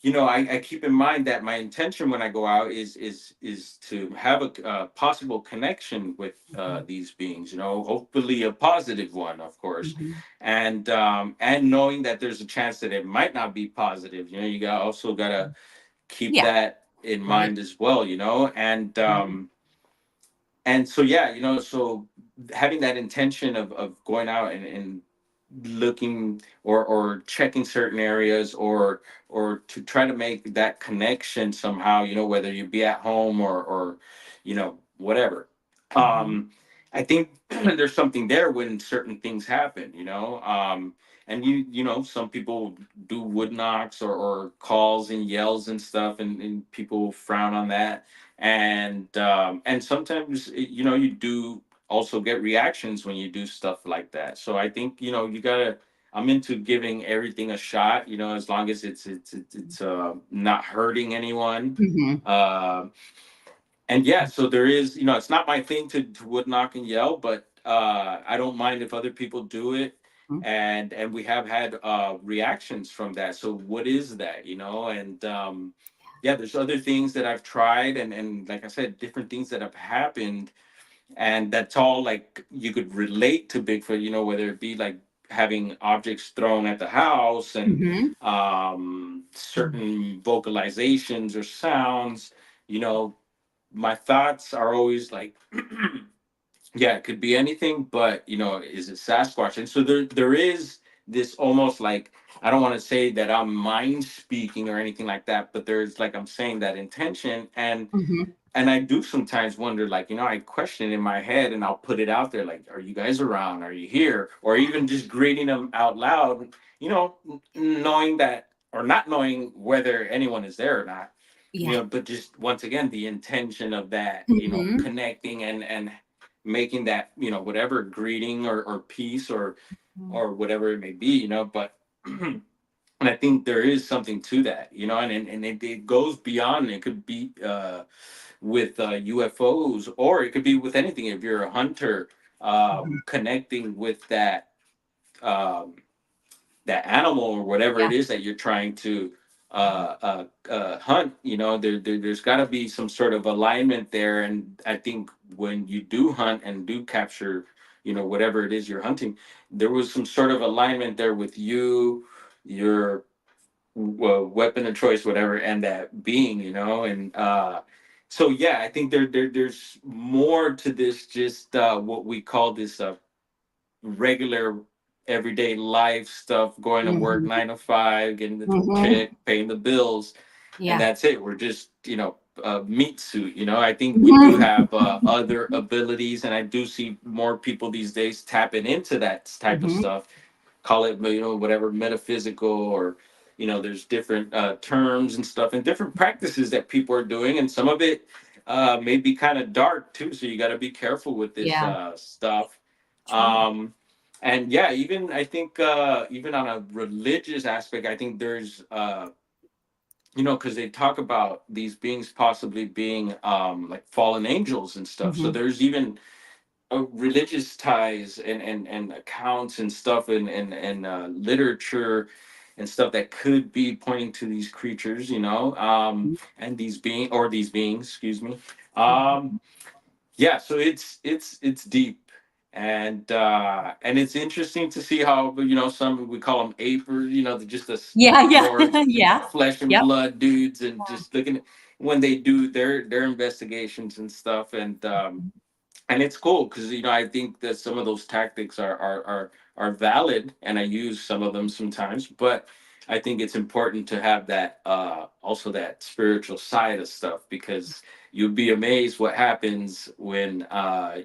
I keep in mind that my intention when I go out is to have a possible connection with Mhm. these beings, hopefully a positive one, of course, Mhm. and knowing that there's a chance that it might not be positive. You got also gotta keep Yeah. that in Right. mind as well, and Mhm. so yeah, so having that intention of going out and looking or checking certain areas, or to try to make that connection somehow, whether you be at home or whatever. Mhm. I think there's something there when certain things happen, and some people do wood knocks or calls and yells and stuff, and people frown on that, and sometimes you do also get reactions when you do stuff like that. So I think you gotta. I'm into giving everything a shot, as long as it's not hurting anyone. Mhm. Uh, and yeah, so there is, it's not my thing to wood knock and yell, but I don't mind if other people do it, Mhm. and we have had reactions from that. So what is that, and yeah, there's other things that I've tried, and like I said, different things that have happened, and that's all like you could relate to Bigfoot, whether it be like having objects thrown at the house, and Mhm. Mhm. certain vocalizations or sounds. you know my thoughts are always like, yeah, it could be anything, but is it Sasquatch? And so there is this almost like, I don't want to say that I'm mind speaking or anything like that, but there's, like I'm saying, that intention. Mhm. And I do sometimes wonder, like, I question in my head, and I'll put it out there, like, are you guys around? Are you here? Or even just greeting them out loud, knowing that, or not knowing whether anyone is there or not, Yeah. but just once again, the intention of that, Mhm. connecting and making that, whatever greeting or peace Mhm. or whatever it may be, but and I think there is something to that, and it goes beyond. It could be with UFOs, or it could be with anything. If you're a hunter, Mhm. connecting with um, that animal or whatever Yeah. it is that you're trying to hunt, there's got to be some sort of alignment there. And I think when you do hunt and do capture, whatever it is you're hunting, there was some sort of alignment there with you, your weapon of choice, whatever, and that being, and so yeah, I think there's more to this, just what we call this regular everyday life stuff, going to work Mhm. 9 to 5, getting the Mhm. check, paying the bills, and Yeah. that's it. We're just, meat suit. I think we do Mhm. have other abilities, and I do see more people these days tapping into that type of Mhm. stuff. Call it, whatever, metaphysical, or there's different terms and stuff, and different practices that people are doing, and some of it may be kind of dark too. So you got to be careful with this Yeah. stuff. True. And yeah, even I think even on a religious aspect, I think there's because they talk about these beings possibly being like fallen angels and stuff. So Hmm. there's even religious ties and accounts and stuff and literature and stuff that could be pointing to these creatures, and these beings, excuse me. Um, yeah, so it's deep, and it's interesting to see how some we call them ape, or they're just Yeah, yeah, more yeah. flesh and Yep. blood dudes, and just looking at when they do their investigations and stuff, and it's cool because I think that some of those tactics are valid, and I use some of them sometimes. But I think it's important to have that also that spiritual side of stuff, because you'll be amazed what happens when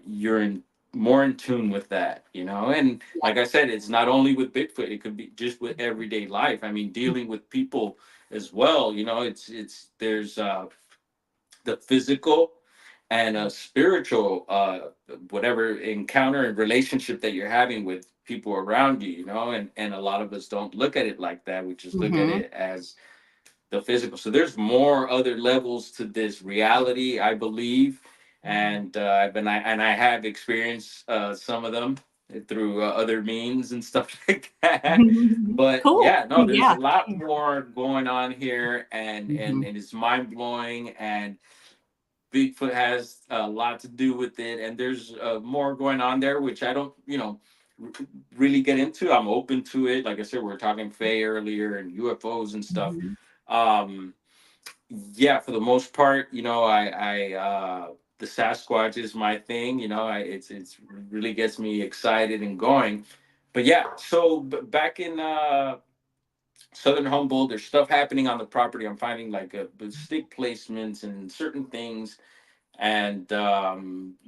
you're in more in tune with that. And like I said, it's not only with Bigfoot; it could be just with everyday life. I mean, dealing with people as well. It's there's the physical and a spiritual whatever encounter and relationship that you're having with people around you, and a lot of us don't look at it like that. We just look at Hmm. it as the physical. So there's more other levels to this reality, I believe, and I have experienced some of them through other means and stuff like that. But Cool. yeah, no, there's a Yeah. lot more going on here, and and, Hmm. and it's mind blowing, and Bigfoot has a lot to do with it, and there's more going on there, which I don't, r- really get into. I'm open to it. Like I said, we were talking Faye earlier and UFOs and stuff. Hmm. Um, yeah, for the most part, the Sasquatch is my thing. It's really gets me excited and going. But yeah, so back in Southern Humboldt, there's stuff happening on the property. I'm finding like stick placements and certain things, and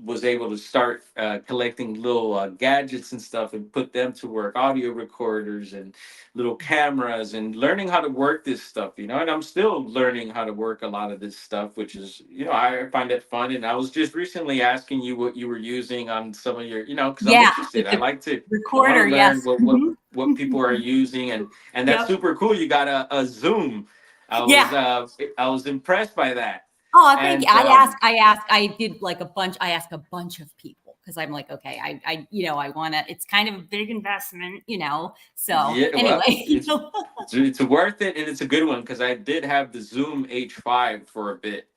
was able to start collecting little gadgets and stuff and put them to work, audio recorders and little cameras, and learning how to work this stuff, and I'm still learning how to work a lot of this stuff, which is, I find it fun. And I was just recently asking you what you were using on some of your, because I'm Yeah. interested. With I the like to, I want to recorder. learn Yes. Hmm. what people are using, and that's Yep. super cool. You got a Zoom. I was Yeah. uh, I was impressed by that. Oh, thank you. And I did like a bunch. I asked a bunch of people because I'm like, okay, I want to. It's kind of a big investment. So Yeah, anyway, well, it's worth it, and it's a good one, because I did have the Zoom H5 for a bit,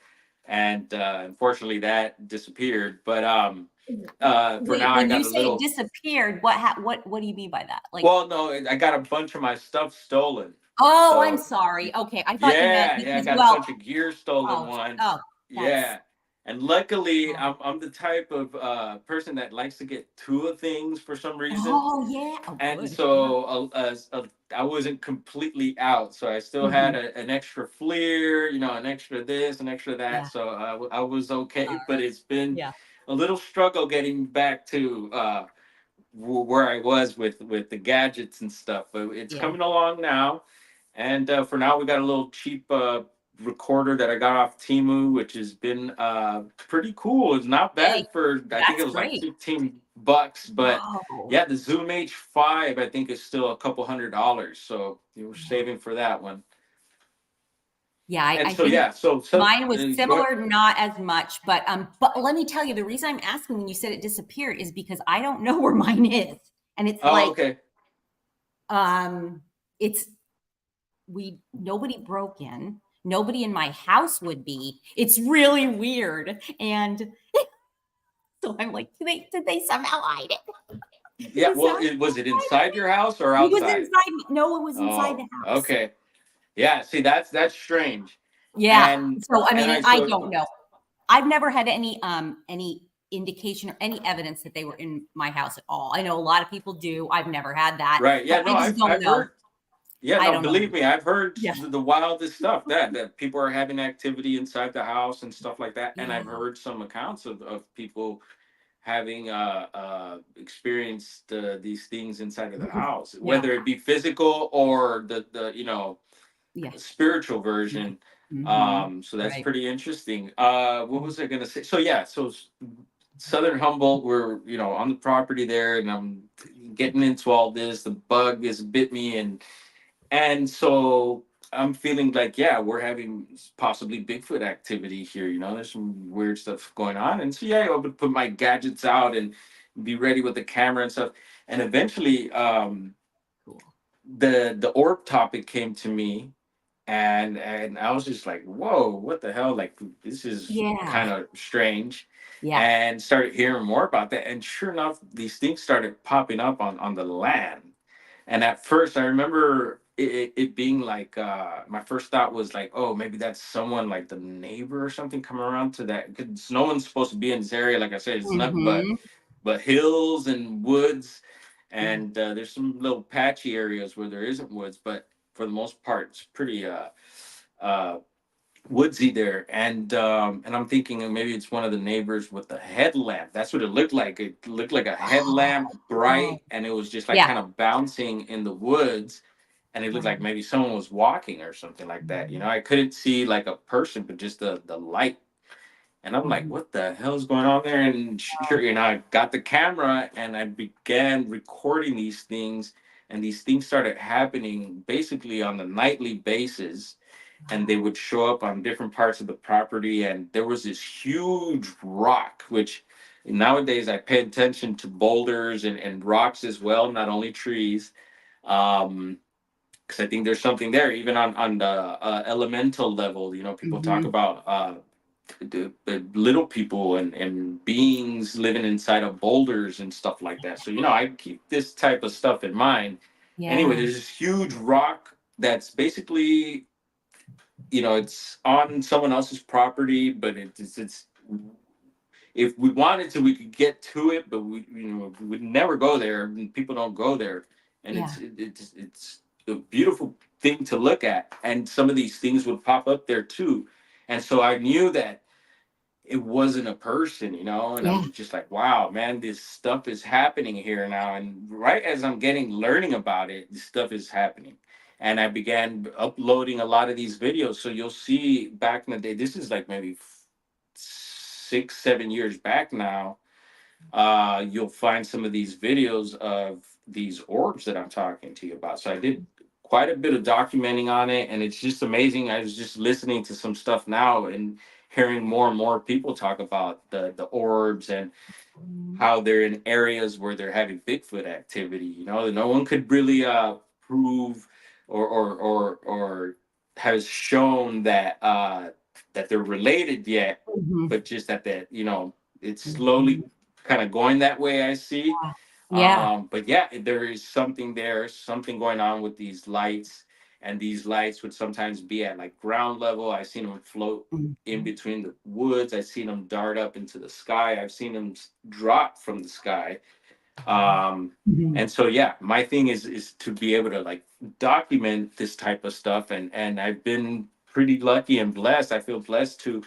and unfortunately that disappeared. But for wait. now I When got you a say it little. disappeared, what do you mean by that? Like, Well, no, I got a bunch of my stuff stolen. oh, I'm So sorry. Okay, I thought you meant yeah, I because got a well, bunch of gear stolen oh, once. oh, that's Yeah. And luckily, oh, I'm the type of person that likes to get two of things for some reason. oh yeah. Oh, And good. Yeah. so I wasn't completely out, so I still had Hmm. an extra FLIR, an extra this, an extra that. Yeah. So I was okay, but it's been Yeah. a little struggle getting back to where I was with the gadgets and stuff. But it's Yeah. coming along now, and for now we got a little cheap recorder that I got off Timu, which has been pretty cool. It's not Hey, bad for, I think it that's was like great. $15, but Whoa. yeah, the Zoom H5 I think is still a couple $100, so you were Yeah. saving for that one. Yeah, And I so think yeah, so mine was go. similar, not as much, but let me tell you, the reason I'm asking when you said it disappeared is because I don't know where mine is. And it's Oh, like, okay. it's we nobody broke in. Nobody in my house would be. It's really weird. And so I'm like, did they somehow hide it? Did Yeah, they well, somehow was it hide inside your house or it? It was outside? inside. No, it was inside Oh, the house. okay. Yeah, see, that's strange. Yeah. And So I and mean, I I so don't know. I've never had any indication or any evidence that they were in my house at all. I know a lot of people do. I've never had that, right. but Yeah, no, I just don't I've know. heard. Yeah, I no, don't know. believe me, I've heard Yeah. the wildest stuff, that people are having activity inside the house and stuff like that. And Yeah. I've heard some accounts of people having experienced these things inside of the house, Yeah. whether it be physical or the Yeah. spiritual Yeah. version. Hmm. So that's Right. pretty interesting. What was I gonna say? So yeah, so Southern Humboldt. We're, on the property there, and I'm getting into all this. The bug has bit me, and so I'm feeling like, yeah, we're having possibly Bigfoot activity here. There's some weird stuff going on, and so yeah, I would put my gadgets out and be ready with the camera and stuff. And eventually, Cool. the orb topic came to me, and I was just like, whoa, what the hell? Like, this is Yeah. kind of strange. Yeah. And started hearing more about that. And sure enough, these things started popping up on the land. And at first, I remember it being like, my first thought was like, oh, maybe that's someone like the neighbor or something coming around to that. Because no one's supposed to be in this area. Like I said, it's nothing Mm-hmm. but hills and woods. Yeah. And there's some little patchy areas where there isn't woods, but for the most part, it's pretty uh, woodsy there. And I'm thinking maybe it's one of the neighbors with the headlamp. That's what it looked like. It looked like a headlamp, Oh, bright, and it was just like yeah. kind of bouncing in the woods. And it looked like Right. maybe someone was walking or something like that. I couldn't see like a person, but just the light. And I'm like, Mhm. what the hell's going on there? And sure, I got the camera and I began recording these things. And these things started happening basically on a nightly basis. And they would show up on different parts of the property. And there was this huge rock, which nowadays I pay attention to boulders and rocks as well, not only trees. Because I think there's something there, even on the elemental level. People talk Mhm. about the little people and beings living inside of boulders and stuff like that. So, I keep this type of stuff in mind. Anyway, Yeah. there's this huge rock that's basically, it's on someone else's property, but it's if we wanted to, we could get to it, but we would never go there. And people don't go there, and Yeah. it's a beautiful thing to look at. And some of these things would pop up there too, and so I knew that it wasn't a person, and Yeah. I'm just like, wow, man, this stuff is happening here now. And right as I'm getting learning about it, this stuff is happening. And I began uploading a lot of these videos. So you'll see back in the day, this is like maybe 6, 7 years back now. You'll find some of these videos of these orbs that I'm talking to you about. So I did quite a bit of documenting on it, and it's just amazing. I was just listening to some stuff now and hearing more and more people talk about the orbs and Mhm. how they're in areas where they're having Bigfoot activity. No one could really prove or has shown that they're related yet, Mhm. but just that it's slowly kind of going that way. I see. Yeah. Yeah. But yeah, there is something there, something going on with these lights, and these lights would sometimes be at like ground level. I've seen them float in Mhm. between the woods. I've seen them dart up into the sky. I've seen them drop from the sky. Um, Mhm. and so yeah, my thing is to be able to like document this type of stuff, and I've been pretty lucky and blessed. I feel blessed to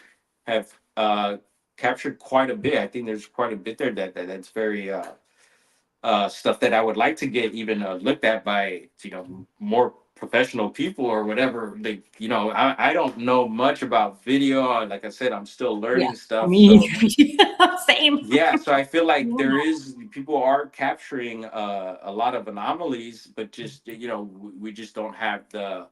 have captured quite a bit. I think there's quite a bit there that's very stuff that I would like to get even looked at by more professional people or whatever. Like I don't know much about video. Like I said, I'm still Yeah. learning I stuff. mean, So same. yeah, so I feel like Yeah. there is people are capturing a lot of anomalies, but just we just don't have the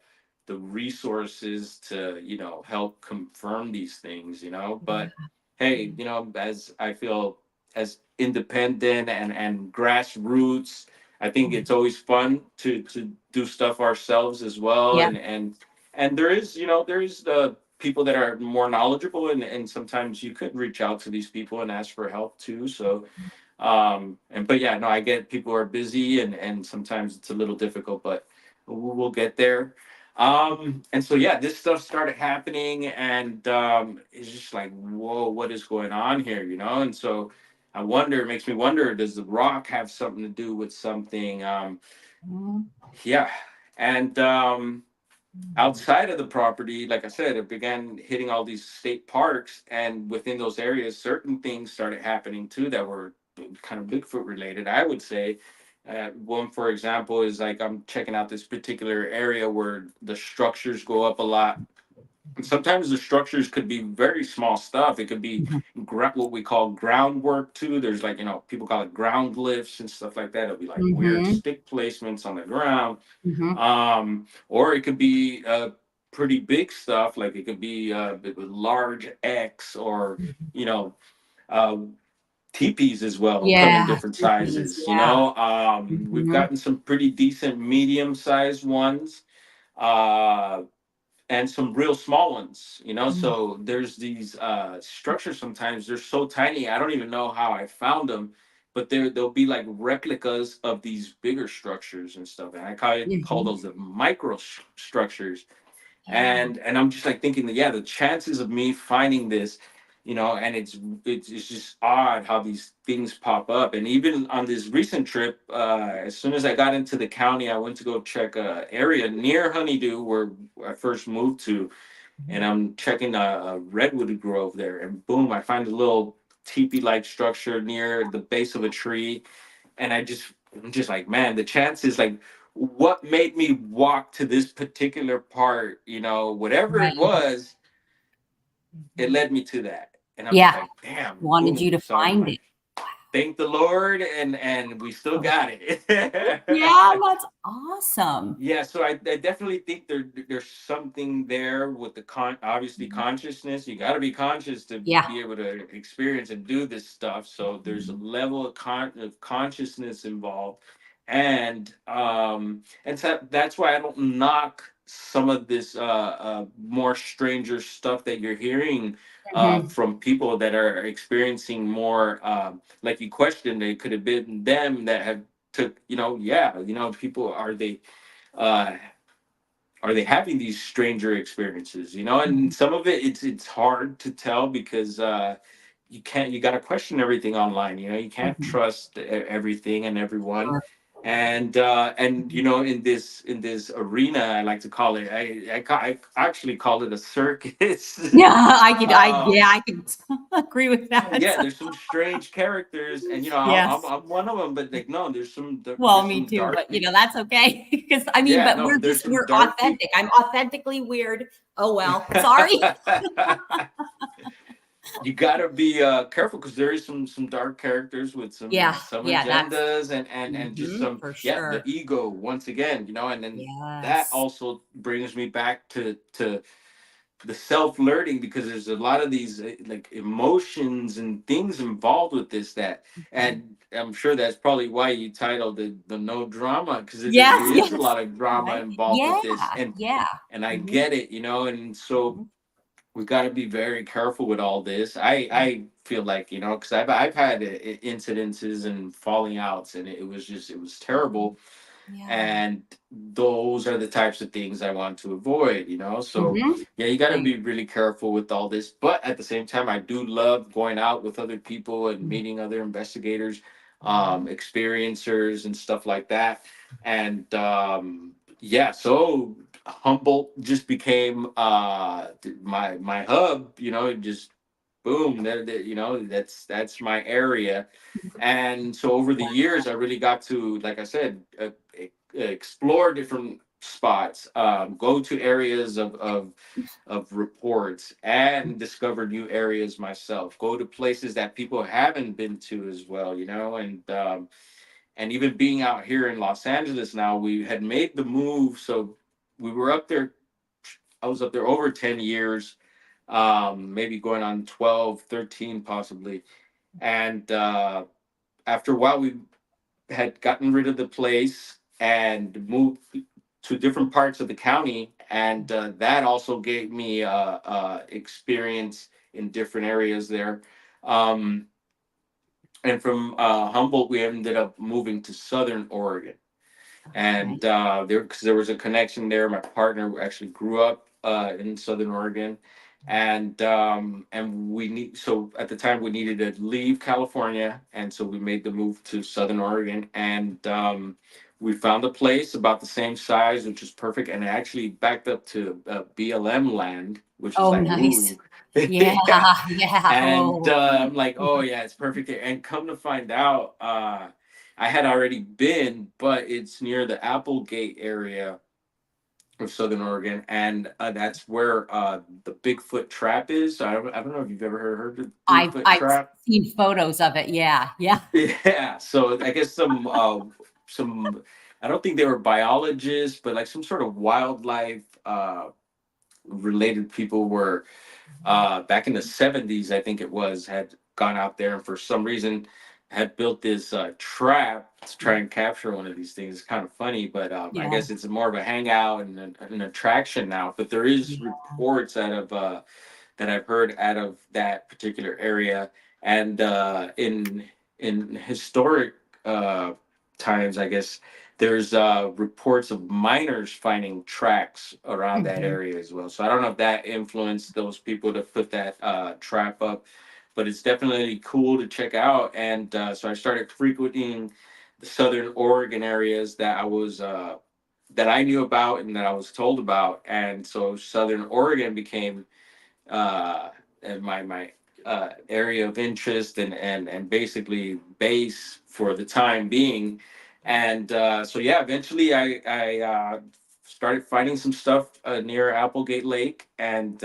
resources to help confirm these things. But hey, as I feel as independent and grassroots, I think it's always fun to do stuff ourselves as well. Yeah. And there is the people that are more knowledgeable, and sometimes you could reach out to these people and ask for help too. So and but yeah, no, I get people are busy, and sometimes it's a little difficult, but we'll get there. And so yeah, this stuff started happening, and it's just like, whoa, what is going on here, and so I wonder, it makes me wonder, does the rock have something to do with something? Mhm. Yeah. And outside of the property, like I said, it began hitting all these state parks, and within those areas, certain things started happening too that were kind of Bigfoot related, I would say. One, for example, is like I'm checking out this particular area where the structures go up a lot, And sometimes the structures could be very small stuff. It could be what we call groundwork too. There's like, people call it ground lifts and stuff like that. It'll be like weird Mm-hmm. stick placements on the ground. Mm-hmm. Or it could be pretty big stuff. Like it could be with large X, or, you know, uh, teepees as well come in Yeah, different teepees, sizes. yeah. We've Mm-hmm. gotten some pretty decent medium sized ones. Uh, and some real small ones, so there's these structures. Sometimes they're so tiny, I don't even know how I found them, but they'll be like replicas of these bigger structures and stuff, and I call Mm-hmm. those the micro structures. Yeah. And I'm just like thinking that, yeah, the chances of me finding this, and it's just odd how these things pop up. And even on this recent trip, as soon as I got into the county, I went to go check a area near Honeydew where I first moved to, and I'm checking a redwood grove there, and boom, I find a little teepee like structure near the base of a tree. And I'm just like, man, the chances, like, what made me walk to this particular part, whatever Right. it was, it Mhm. led me to that. And I'm just Yeah. like, damn, Wanted you boom. to So I'm find like, it. thank the Lord, and we still Oh, got yeah, it. that's awesome. Yeah, so I definitely think there's something there with the obviously Mhm. consciousness. You got to be conscious to Yeah. be able to experience and do this stuff. So there's a Mhm. level of consciousness involved, and so that's why I don't knock some of this more stranger stuff that you're hearing Mhm. from people that are experiencing more. Like you questioned, it could have been them that have took, yeah, people, uh are they having these stranger experiences, and Mhm. some of it, it's hard to tell because you got to question everything online. You can't Mhm. trust everything and everyone. Sure. And Mhm. in this arena, I like to call it, I actually call it a circus. Yeah, um I could agree with that. yeah, there's some strange characters, and Yes. I'm one of them. But like, no, Well, there's me some too, dark but people. that's okay. Because Yeah, but no, there's some we're dark people. authentic. I'm authentically weird. Oh well. Sorry. You gotta be careful, because there is some dark characters with Yeah, some yeah, that's agendas, and just some, for yeah, the sure. ego once again, and then that Yes. also brings me back to the self-learning, because there's a lot of these like emotions and things involved with this, Mhm. and I'm sure that's probably why you titled the no drama, because there Yes, is a yes. lot of drama Right? involved with Yeah, this, yeah. and I Mhm, get it, and so mhm, we got to be very careful with all this. mhm. I feel like, because I've had incidences and falling outs, and it was terrible. Yeah. And those are the types of things I want to avoid. So Mhm. yeah, you got to Right. be really careful with all this. But at the same time, I do love going out with other people and Mhm, meeting other investigators, mhm. experiencers and stuff like that. And yeah, so Humboldt just became my hub. It just boom. That's my area. And so over the years, I really got to, like I said, explore different spots, go to areas of reports, and discover new areas myself. Go to places that people haven't been to as well, and even being out here in Los Angeles now, we had made the move. So we were up there. I was up there over 10 years, maybe going on 12, 13, possibly. And after a while, we had gotten rid of the place and moved to different parts of the county. And that also gave me experience in different areas there. Um, and from Humboldt, we ended up moving to Southern Oregon, Okay. and because there was a connection there. My partner actually grew up in Southern Oregon, and we need so at the time we needed to leave California, and so we made the move to Southern Oregon, and we found a place about the same size, which is perfect, and it actually backed up to BLM land, which is Oh, like, nice. ooh. Yeah, Yeah. yeah. And Oh. I'm like, oh yeah, it's perfect here. And come to find out, I had already been, but it's near the Applegate area, of Southern Oregon, and that's where the Bigfoot trap is. I don't know if you've ever heard of the Bigfoot I've trap. seen photos of it. Yeah, yeah. Yeah, so I guess some I don't think they were biologists, but like some sort of wildlife related people were back in the 70s, I think it was, had gone out there and for some reason had built this trap to try and capture one of these things. It's kind of funny, but I Yeah. guess it's more of a hangout and an attraction now. But there is reports out of that I've heard out of that particular area, and in historic uh, times, I guess there's reports of miners finding tracks around that Mhm. area as well. So I don't know if that influenced those people to put that trap up, but it's definitely cool to check out. And so I started frequenting the Southern Oregon areas that I was. That I knew about and that I was told about, and so Southern Oregon became uh, and my area of interest and basically base for the time being. And so yeah, eventually I started finding some stuff near Applegate Lake and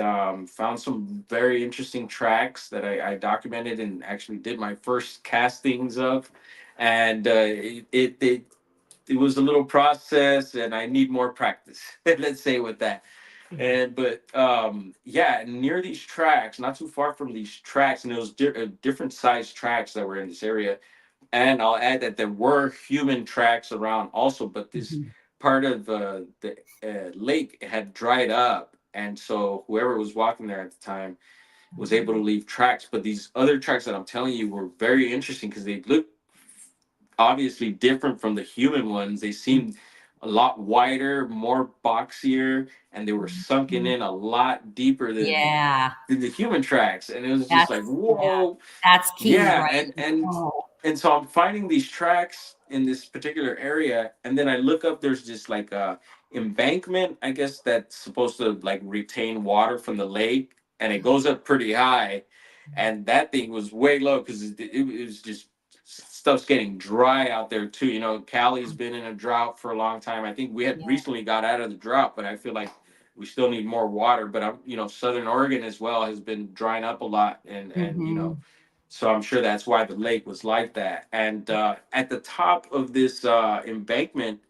found some very interesting tracks that I documented and actually did my first castings of. And it was a little process, and I need more practice. Let's say with that. And but yeah, near these tracks, not too far from these tracks, and it was different sized tracks that were in this area. And I'll add that there were human tracks around also, but this Mhm. part of the lake had dried up, and so whoever was walking there at the time was able to leave tracks. But these other tracks that I'm telling you were very interesting because they looked obviously different from the human ones. They seemed a lot wider, more boxier, and they were sunken Mhm. in a lot deeper Yeah. than the human tracks. And it was just That's like, yeah. whoa, That's key, yeah. right? Oh. And so I'm finding these tracks in this particular area, and then I look up. There's just like a embankment, I guess that's supposed to like retain water from the lake, and it goes up pretty high, and that thing was way low because it was just stuff's getting dry out there too. You know, Cali's been in a drought for a long time. I think we had Yeah. recently got out of the drought, but I feel like we still need more water. But I'm, you know, Southern Oregon as well has been drying up a lot, and you know, Mhm. so I'm sure that's why the lake was like that. And at the top of this embankment,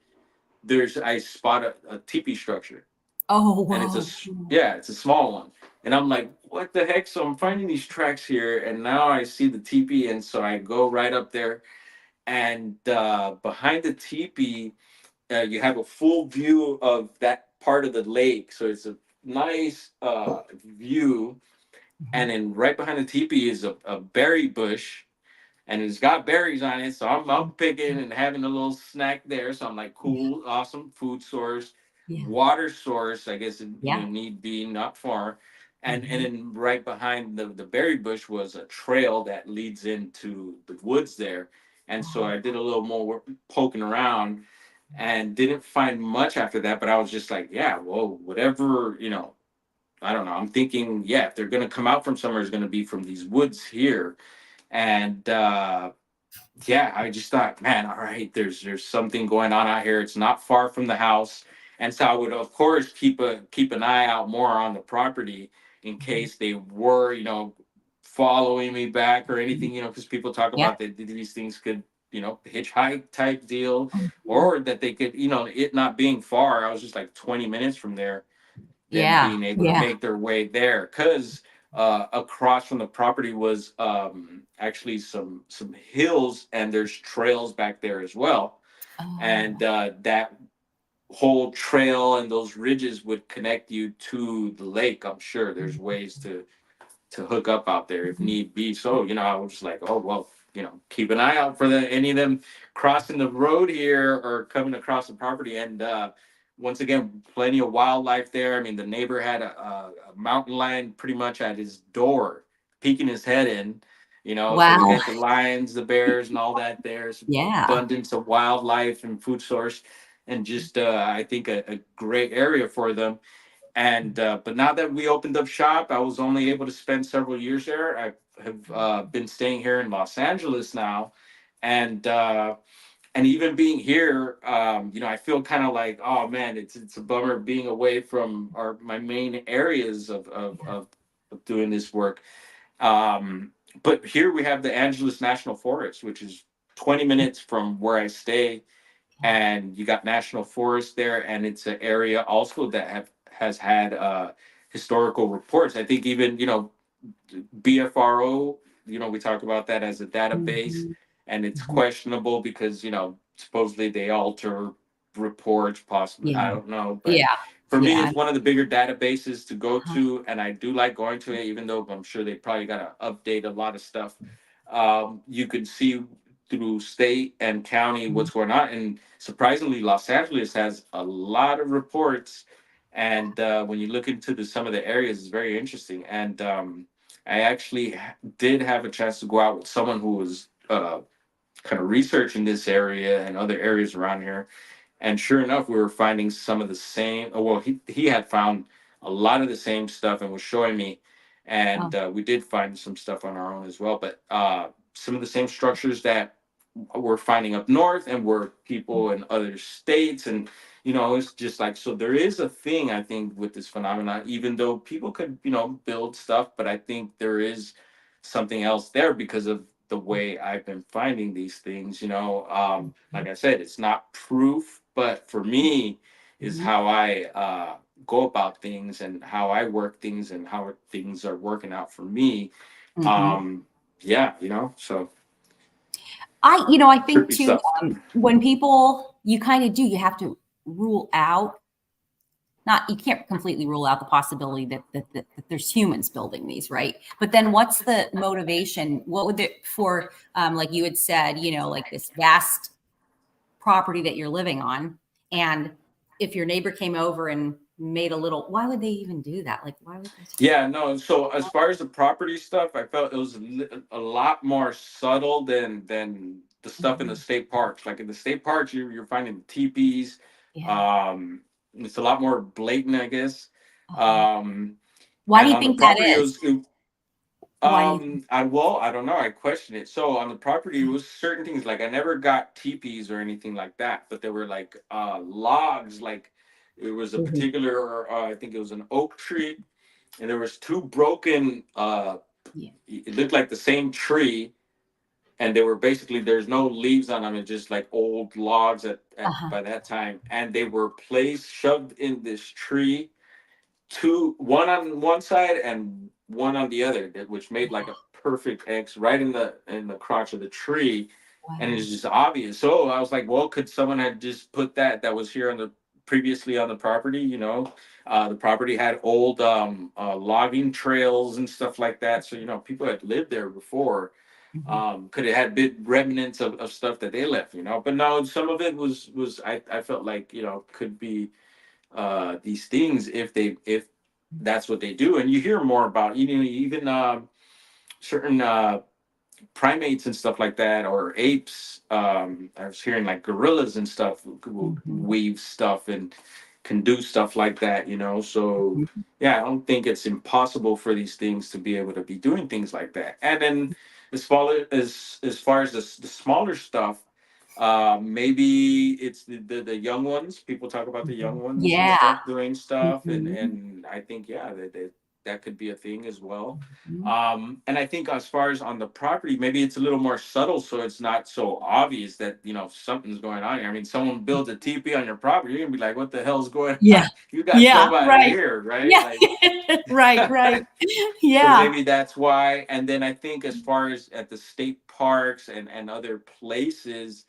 there's I spot a teepee structure, Oh, and whoa. yeah, it's a small one. And I'm like, what the heck? So I'm finding these tracks here, and now I see the teepee, and so I go right up there, and behind the teepee, you have a full view of that part of the lake. So it's a nice view, and Mhm. then right behind the teepee is a berry bush, and it's got berries on it. So I'm picking and having a little snack there. So I'm like, Yeah. cool, awesome food source, Yeah. water source. I guess you Yeah. know, need be not far, and Mhm. then right behind the berry bush was a trail that leads into the woods there. And so Oh. I did a little more work, poking around and didn't find much after that. But I was just like, yeah, whoa, whatever, you know. I don't know. I'm thinking, yeah, if they're gonna come out from somewhere, it's gonna be from these woods here, and yeah, I just thought, man, all right, there's something going on out here. It's not far from the house, and so I would, of course, keep an eye out more on the property in Mhm. case they were, you know, following me back or anything, you know, because people talk Yeah. about that these things could, you know, hitchhike type deal, Mhm. or that they could, you know, it not being far. I was just like 20 minutes from there, them Yeah. being able to Yeah. make their way there because across from the property was actually some hills and there's trails back there as well, and Oh. that whole trail and those ridges would connect you to the lake. I'm sure there's ways to hook up out there if Mhm. need be. So, you know, I was like, oh well, you know, keep an eye out for any of them crossing the road here or coming across the property. And once again, plenty of wildlife there. I mean, the neighbor had a mountain lion pretty much at his door, peeking his head in. You know, so we Wow. got the lions, the bears, and all that. There's Yeah. abundance of wildlife and food source, and just I think a great area for them. And but now that we opened up shop, I was only able to spend several years there. I have been staying here in Los Angeles now, and and even being here, I feel kind of like, oh man, it's a bummer being away from my main areas of doing this work. Um, but here we have the Angeles National Forest, which is 20 minutes from where I stay, and you got national forest there, and it's an area also that has had historical reports. I think even BFRO, we talk about that as a database, Mhm. and it's Mhm. questionable because, supposedly they alter reports, possibly. I Yeah. don't know. But Yeah. for me, Yeah. it's one of the bigger databases to go Uh-huh. to, and I do like going to it, even though I'm sure they probably got to update a lot of stuff. You could see through state and county what's going on. And surprisingly, Los Angeles has a lot of reports. And when you look into some of the areas, it's very interesting. And I actually did have a chance to go out with someone who was kind of researching this area and other areas around here. And sure enough, we were finding some of the same. Well, he had found a lot of the same stuff and was showing me. Oh. And we did find some stuff on our own as well. But some of the same structures that we're finding up north and were people in other states. And it's just like, so there is a thing, I think, with this phenomenon, even though people could build stuff, but I think there is something else there because of the way I've been finding these things. Like I said, it's not proof, but for me is Mhm. how I go about things and how I work things and how things are working out for me. Mhm. um yeah, so I think trippy too, stuff. when people, you kind of do, you have to rule out, not, you can't completely rule out the possibility that there's humans building these, right? But then what's the motivation? What would it for, like you had said, like this vast property that you're living on. And if your neighbor came over and made a little, why would they even do that? Like, why would they? Yeah, no. So as far as the property stuff, I felt it was a lot more subtle than the stuff in the Mhm. state parks. Like in the state parks, you're finding teepees. Yeah. It's a lot more blatant, I guess. Uh-huh. Um, Why do and you on the think that property, is? Why do you think? I don't know. I question it. So on the property, it was certain things like I never got teepees or anything like that, but there were like logs. Like it was a Mhm. particular, I think it was an oak tree, and there was two broken. Yeah. It looked like the same tree, and they were basically there's no leaves on them. It's just like old logs at Uh-huh. by that time, and they were placed shoved in this tree, one on one side and one on the other, which made like a perfect X right in the crotch of the tree, and Wow. it's just obvious. So I was like, well, could someone have just put that was here on the previously on the property? The property had old logging trails and stuff like that, so people had lived there before. Mhm. Could have had big remnants of stuff that they left, but no, some of it was I felt like could be these things if that's what they do. And you hear more about even certain primates and stuff like that, or apes. I was hearing like gorillas and stuff will Mhm. weave stuff and can do stuff like that. So Mhm. yeah, I don't think it's impossible for these things to be able to be doing things like that. And then as far as the smaller stuff, maybe it's the young ones. People talk about the young Mhm. ones and Yeah. stuff doing stuff, and Mhm. and I think, yeah, that could be a thing as well. Mhm. And I think as far as on the property, maybe it's a little more subtle, so it's not so obvious that something's going on here. I mean, someone builds a teepee on your property, you're gonna be like, "What the hell's going Yeah. on? You got Yeah. somebody Right. here, right?" Yeah. Like, Right. Right. so Yeah. maybe that's why. And then I think as far as at the state parks and other places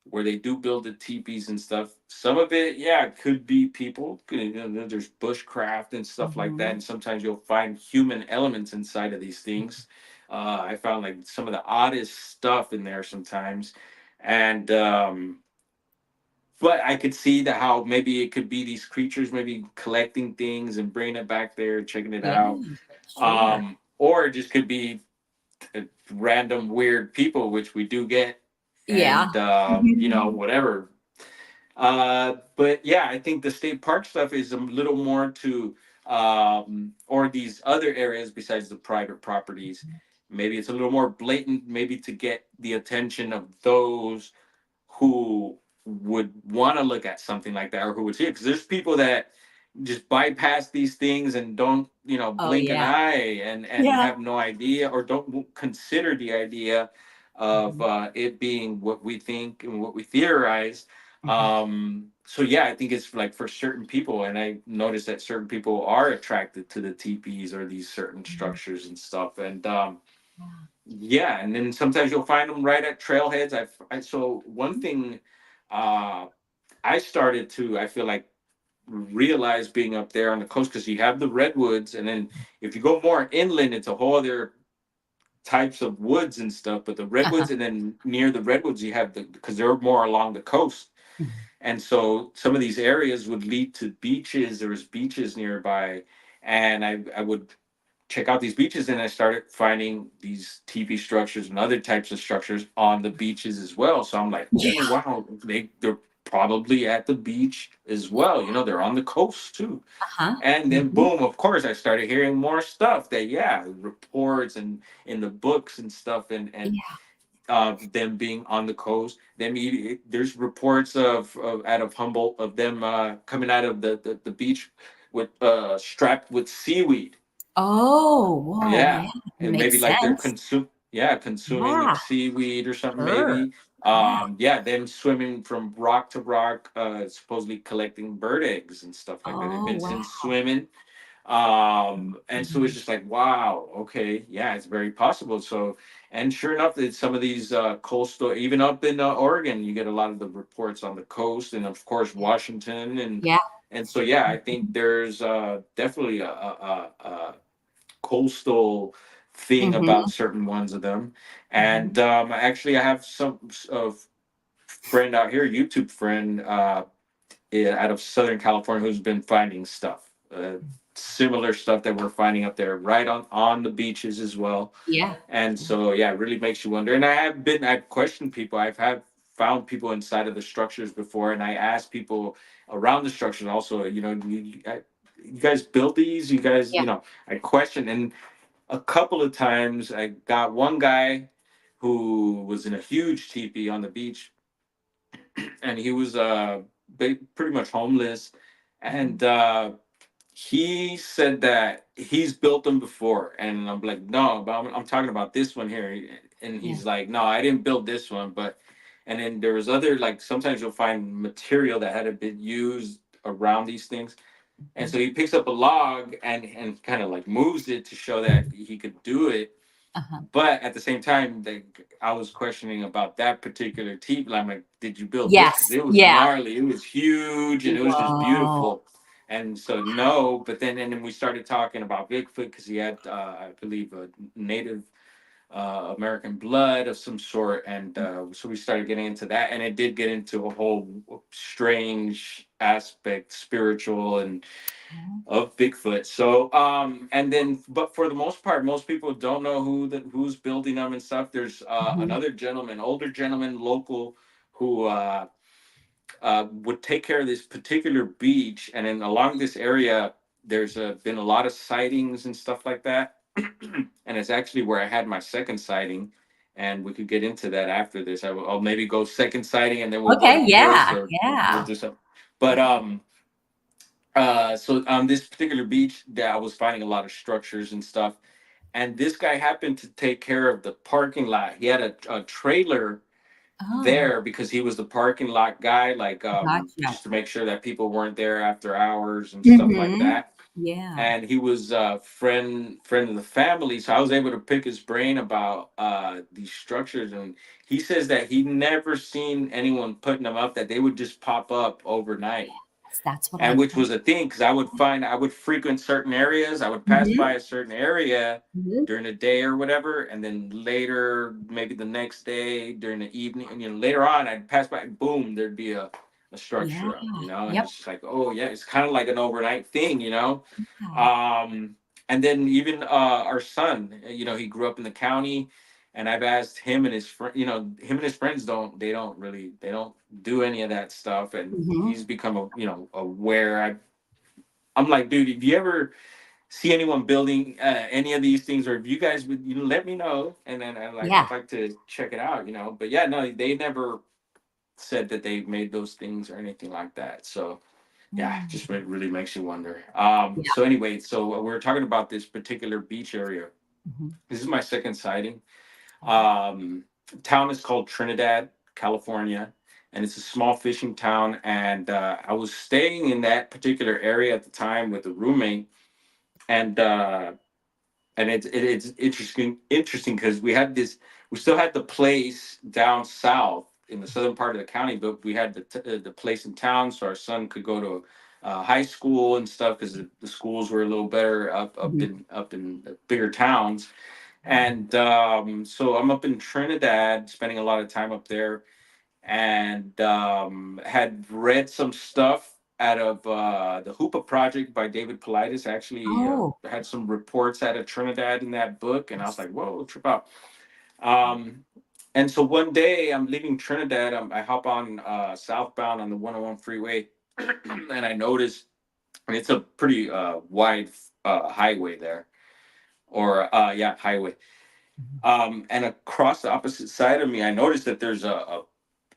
where they do build the teepees and stuff. Some of it, yeah, could be people. There's bushcraft and stuff like that, Mhm. and sometimes you'll find human elements inside of these things. I found like some of the oddest stuff in there sometimes, and but I could see that how maybe it could be these creatures maybe collecting things and bringing it back there, checking it Yeah. out, Sure. or it just could be random weird people, which we do get, Yeah. and whatever. But yeah, I think the state park stuff is a little more to, or these other areas besides the private properties. Maybe it's a little more blatant, maybe to get the attention of those who would want to look at something like that or who would see it. Because there's people that just bypass these things and don't, Oh, blink an yeah. eye and Yeah. have no idea or don't consider the idea of Mhm, it being what we think and what we theorize. mhm. So yeah, I think it's like for certain people, and I noticed that certain people are attracted to the teepees or these certain Mhm. structures and stuff. And Yeah. yeah, and then sometimes you'll find them right at trailheads. So one thing uh, I started to, I feel like, realize being up there on the coast, because you have the redwoods, and then if you go more inland, it's a whole other types of woods and stuff. But the Uh-huh. redwoods, and then near the redwoods, you have because they're more along the coast, Mhm. and so some of these areas would lead to beaches. There was beaches nearby, and I would check out these beaches, and I started finding these teepee structures and other types of structures on the beaches as well. So I'm like, oh Yeah. wow, they're probably at the beach as well. They're on the coast too. Uh-huh. And then Mhm. boom, of course, I started hearing more stuff that yeah, reports and in the books and stuff, and Yeah. them being on the coast. There's reports of out of Humboldt of them coming out of the beach with strapped with seaweed. Oh, whoa, Yeah, yeah, and maybe makes like they're sense. consuming Yeah, seaweed or something sure. maybe. Yeah. Yeah, them swimming from rock to rock, supposedly collecting bird eggs and stuff like that. They've Oh, been wow. seen swimming. And so it's Mhm. just like, wow, okay, yeah, it's very possible. So, and sure enough, that some of these coastal, even up in Oregon, you get a lot of the reports on the coast, and of course Washington, Yeah. and so yeah, I think Mhm. there's definitely a coastal thing about Mhm. certain ones of them. And Mhm. actually, I have some friend out here, YouTube friend, out of Southern California, who's been finding stuff, similar stuff that we're finding up there, right on the beaches as well. Yeah. And so yeah, it really makes you wonder. And I've questioned people. Found people inside of the structures before, and I asked people around the structures also. You guys built these? You guys, Yeah. I questioned, and a couple of times I got one guy who was in a huge teepee on the beach, and he was pretty much homeless, Mhm. and he said that he's built them before, and I'm like, no, but I'm talking about this one here, and Yeah. he's like, no, I didn't build this one, but and then there was other, like, sometimes you'll find material that had been used around these things, and so Mhm. he picks up a log and kind of like moves it to show that he could do it. Uh-huh. But at the same time, I was questioning about that particular teep. I'm like, did you build this? Because Yes. it was Yeah. gnarly, it was huge, and it was just Whoa. beautiful. And so no, but then we started talking about Bigfoot because he had, I believe, a Native American blood of some sort, and so we started getting into that, and it did get into a whole strange aspect, spiritual and Mhm. of Bigfoot. So, and then, but for the most part, most people don't know who's building them and stuff. There's Mhm. another gentleman, older gentleman, local, who would take care of this particular beach, and then along this area, there's been a lot of sightings and stuff like that. And it's actually where I had my second sighting. And we could get into that after this. I'll maybe go second sighting, and then we'll go to Okay, first, yeah, or we'll yeah. do something. But so on this particular beach, that I was finding a lot of structures and stuff, and this guy happened to take care of the parking lot. He had a trailer Oh, there because he was the parking lot guy, like gotcha. just to make sure that people weren't there after hours and stuff like Mhm. that. Yeah. And he was a friend of the family, so I was able to pick his brain about these structures. And he says that he never seen anyone putting them up; that they would just pop up overnight, That's what and I which thought. was a thing because I would frequent certain areas. I would pass Mhm. by a certain area Mhm. during the day or whatever, and then later, maybe the next day during the evening, and later on, I'd pass by, and boom, there'd be a Yeah. structure up, and Yep. it's just like, oh yeah, it's kind of like an overnight thing. Yeah. um and then even our son, he grew up in the county, and I've asked him and his friend, him and his friends they don't do any of that stuff, and Mhm. he's become aware. I'm like, dude, if you ever see anyone building any of these things, or if you guys would, let me know, and then I'd Yeah. like to check it out. But yeah, no, they never said that they made those things or anything like that. So yeah, Mm. just really makes you wonder. Yeah. So anyway, so we're talking about this particular beach area. Mhm. This is my second sighting. Okay. Town is called Trinidad, California, and it's a small fishing town. And I was staying in that particular area at the time with a roommate, and it's interesting because we still had the place down south in the southern part of the county, but we had the place in town, so our son could go to high school and stuff because the schools were a little better Mhm. up in the bigger towns. And so I'm up in Trinidad, spending a lot of time up there, and had read some stuff out of the Hoopa Project by David Paulides. Actually, Oh, had some reports out of Trinidad in that book, and I was like, "Whoa, trip out!" Um, and so one day I'm leaving Trinidad. I hop on southbound on the 101 freeway, and I notice, and it's a pretty wide highway there, or yeah, highway. mhm. And across the opposite side of me, I noticed that there's a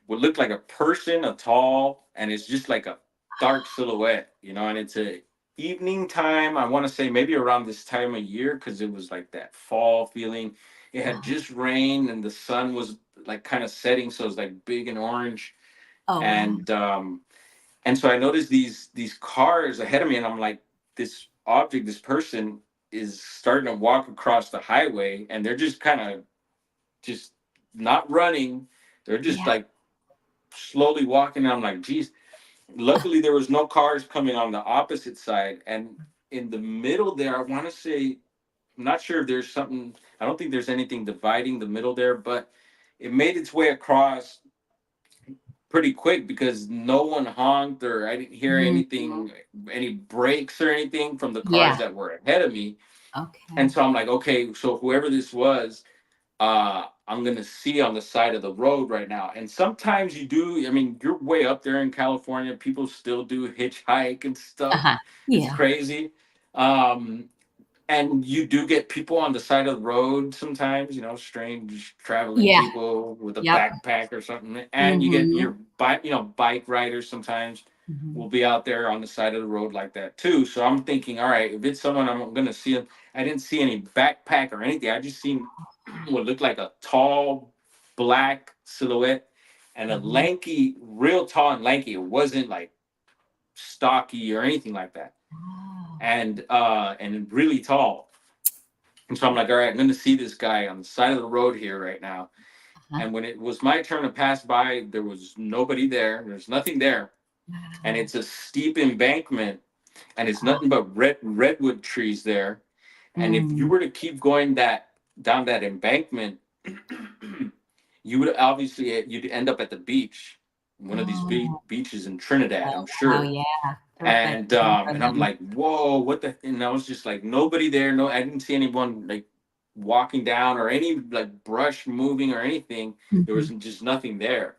what looked like a person, a tall, and it's just like a dark silhouette, and it's a evening time. I want to say maybe around this time of year because it was like that fall feeling. It had Oh, just rained and the sun was like kind of setting, so it was like big and orange. oh, wow. And so I noticed these cars ahead of me, and I'm like, this object, this person is starting to walk across the highway, and they're just kind of just not running. They're just Yeah. like slowly walking. And I'm like, geez. Luckily, there was no cars coming on the opposite side, and in the middle there, I want to say, I'm not sure if there's something. I don't think there's anything dividing the middle there, but it made its way across pretty quick because no one honked or I didn't hear Mhm. anything, any brakes or anything from the cars Yeah. that were ahead of me. And Okay. so I'm like, okay, so whoever this was, I'm gonna see on the side of the road right now. And sometimes you do. I mean, you're way up there in California. People still do hitchhike and stuff. Uh-huh. It's Yeah. crazy. Um, and you do get people on the side of the road sometimes. Strange traveling Yeah. people with a Yep. backpack or something. And you get Mhm. your bike riders sometimes Mhm. will be out there on the side of the road like that too. So I'm thinking, all right, if it's someone I'm gonna see them. I didn't see any backpack or anything. I just seen what looked like a tall black silhouette and a Mhm. lanky, real tall and lanky. It wasn't like stocky or anything like that. Oh. And really tall. And so I'm like, all right, I'm gonna see this guy on the side of the road here right now. Uh-huh. And when it was my turn to pass by, there was nobody there. There's nothing there. And Wow. it's a steep embankment and it's Oh. nothing but redwood trees there. And if you Mm. were to keep going that down that embankment, you would obviously you'd end up at the beach, one of these Oh. beaches in Trinidad, Oh, I'm wow. sure. Yeah. Perfect. And I'm like, whoa, what the? And I was just like, nobody there. No, I didn't see anyone like walking down or any like brush moving or anything. There was Mhm. just nothing there.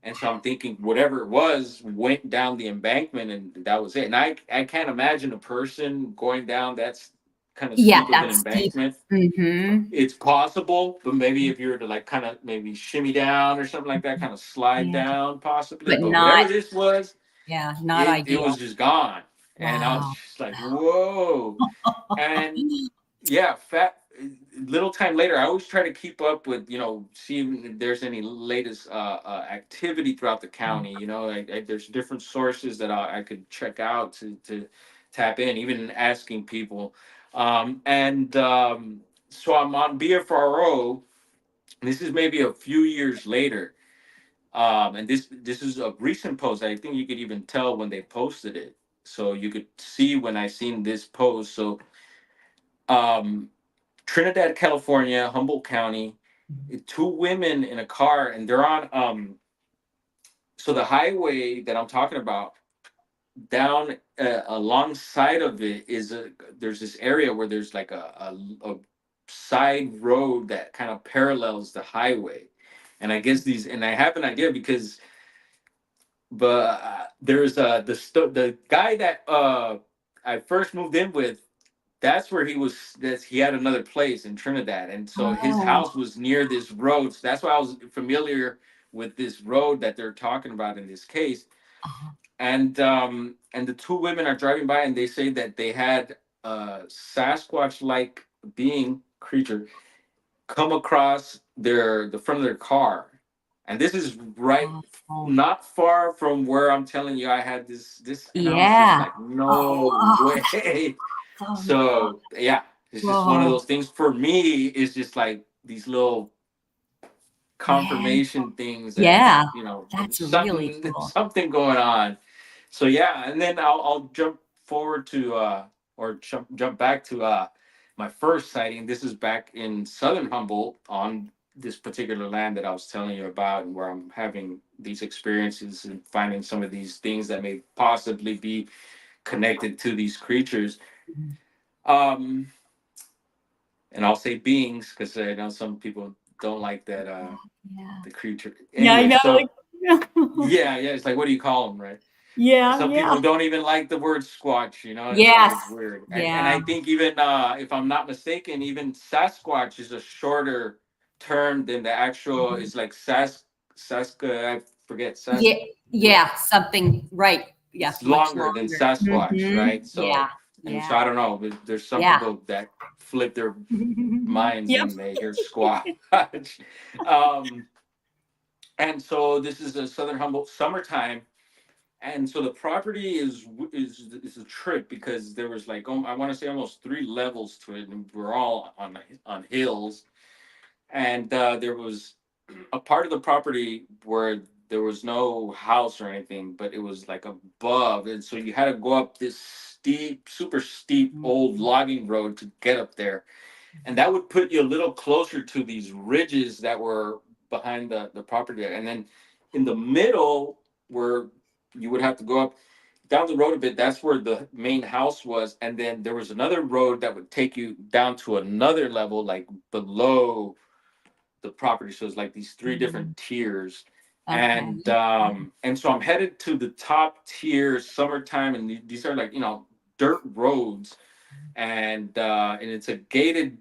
And so I'm thinking, whatever it was went down the embankment, and that was it. And I can't imagine a person going down that's kind of Yeah, steep of an that's deep. embankment. Mhm. It's possible, but maybe if you were to like kind of maybe shimmy down or something like that, kind of slide Yeah, down possibly. but But not whatever this was, yeah, not it was ideal. just gone. And I was Wow. just like, whoa. And yeah, little time later, I always try to keep up with, see if there's any latest activity throughout the county. There's different sources that I could check out to tap in, even asking people. And So I'm on BFRO. This is maybe a few years later. And this is a recent post. I think you could even tell when they posted it. So you could see when I seen this post. So um, Trinidad, California, Humboldt County, two women in a car, and they're on so the highway that I'm talking about, down alongside of it is there's this area where there's like a side road that kind of parallels the highway. And I guess and I have an idea because but there's the guy that I first moved in with. That's where he was. He had another place in Trinidad, and so his Oh, house was near this road. So that's why I was familiar with this road that they're talking about in this case. Uh-huh. And the two women are driving by, and they say that they had a Sasquatch like being creature come across the front of their car. And this is right Oh, not far from where I'm telling you I had this, and I was just yeah. like, Oh, no oh, way. oh no. So yeah, it's just one of Whoa. those things for me. It's just like these little Yeah. confirmation things that, Yeah. you know, That's really something cool. something going on. So yeah, and then I'll jump forward to or jump back to my first sighting. This is back in southern Humboldt on this particular land that I was telling you about, and where I'm having these experiences and finding some of these things that may possibly be connected to these creatures. Mhm. Um, and I'll say beings because I know some people don't like that Yeah. the creature. Yeah, I Anyway, know. so Like, yeah, it's like what do you call them, right? yeah, Some yeah. people don't even like the word squatch, you know. It's like Yes. it's weird. And Yeah. I think even if I'm not mistaken, even Sasquatch is a shorter term than the actual Mhm. is like Saska, I forget Yeah. what Yeah. Something, right. Yeah. it's Much longer than longer. Sasquatch, right? Yeah. So and so Yeah. I don't know, but there's some Yeah. people that flip their minds Yep. when they hear squatch. um and so this is a southern Humboldt summertime, and so the property is a trip because there was like I want to say almost three levels to it, and we're all on hills, and there was a part of the property where there was no house or anything, but it was like above, and so you had to go up this steep, super steep old logging road to get up there, and that would put you a little closer to these ridges that were behind the property, and then in the middle where you would have to go up down the road a bit, that's where the main house was, and then there was another road that would take you down to another level like below the property. So it's like these three Mhm. different tiers. Okay. And so I'm headed to the top tier summertime, and these are like, you know, dirt roads, and it's a gated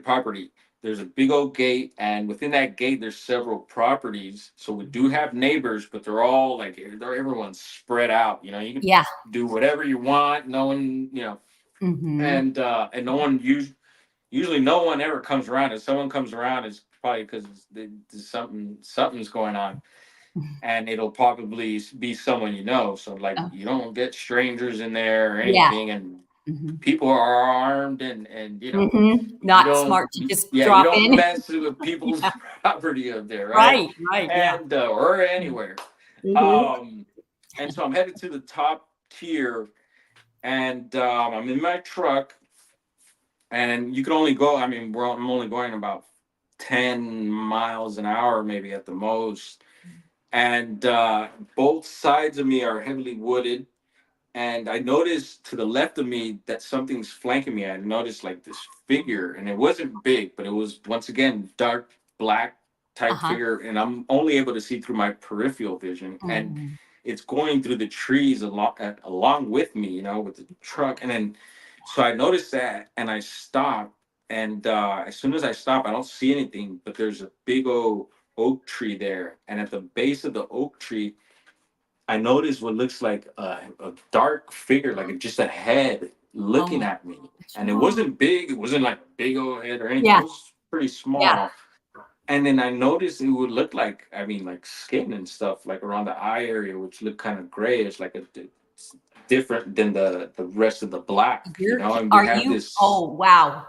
property. There's a big old gate, and within that gate, there's several properties. So we do have neighbors, but they're all like everyone's spread out. You know, you can Yeah. do whatever you want. No one, you know, Hmm. and no one usually no one ever comes around. If someone comes around, it's probably because there's something's going on, and it'll probably be someone you know. So like Oh, you don't get strangers in there or yeah. anything, and Hmm. people are armed, and you know you Not don't smart to just yeah you drop don't in. mess with people's Yeah. property up there, right? Right. Right. Yeah. And or anywhere. Hmm. um and so I'm headed to the top tier, and I'm in my truck, and you can only go, I mean I'm only going about 10 miles an hour maybe at the most, and both sides of me are heavily wooded, and I noticed to the left of me that something's flanking me. I noticed like this figure, and it wasn't big, but it was once again dark black type Uh-huh. figure, and I'm only able to see through my peripheral vision, and Mm. it's going through the trees along with me, you know, with the truck, and then so I noticed that, and I stopped, and as soon as I stop, I don't see anything, but there's a big old oak tree there, and at the base of the oak tree I noticed what looks like a dark figure, like just a head Oh looking my at me. gosh. And it Oh. wasn't big, it wasn't like a big old head or anything. It Yeah. was pretty Yeah. small. And then I noticed it would look like, I mean, like skin and stuff, like around the eye area, which looked kind of grayish, like it's different than the rest of the black, you know. And we Are have you? this, Oh, wow.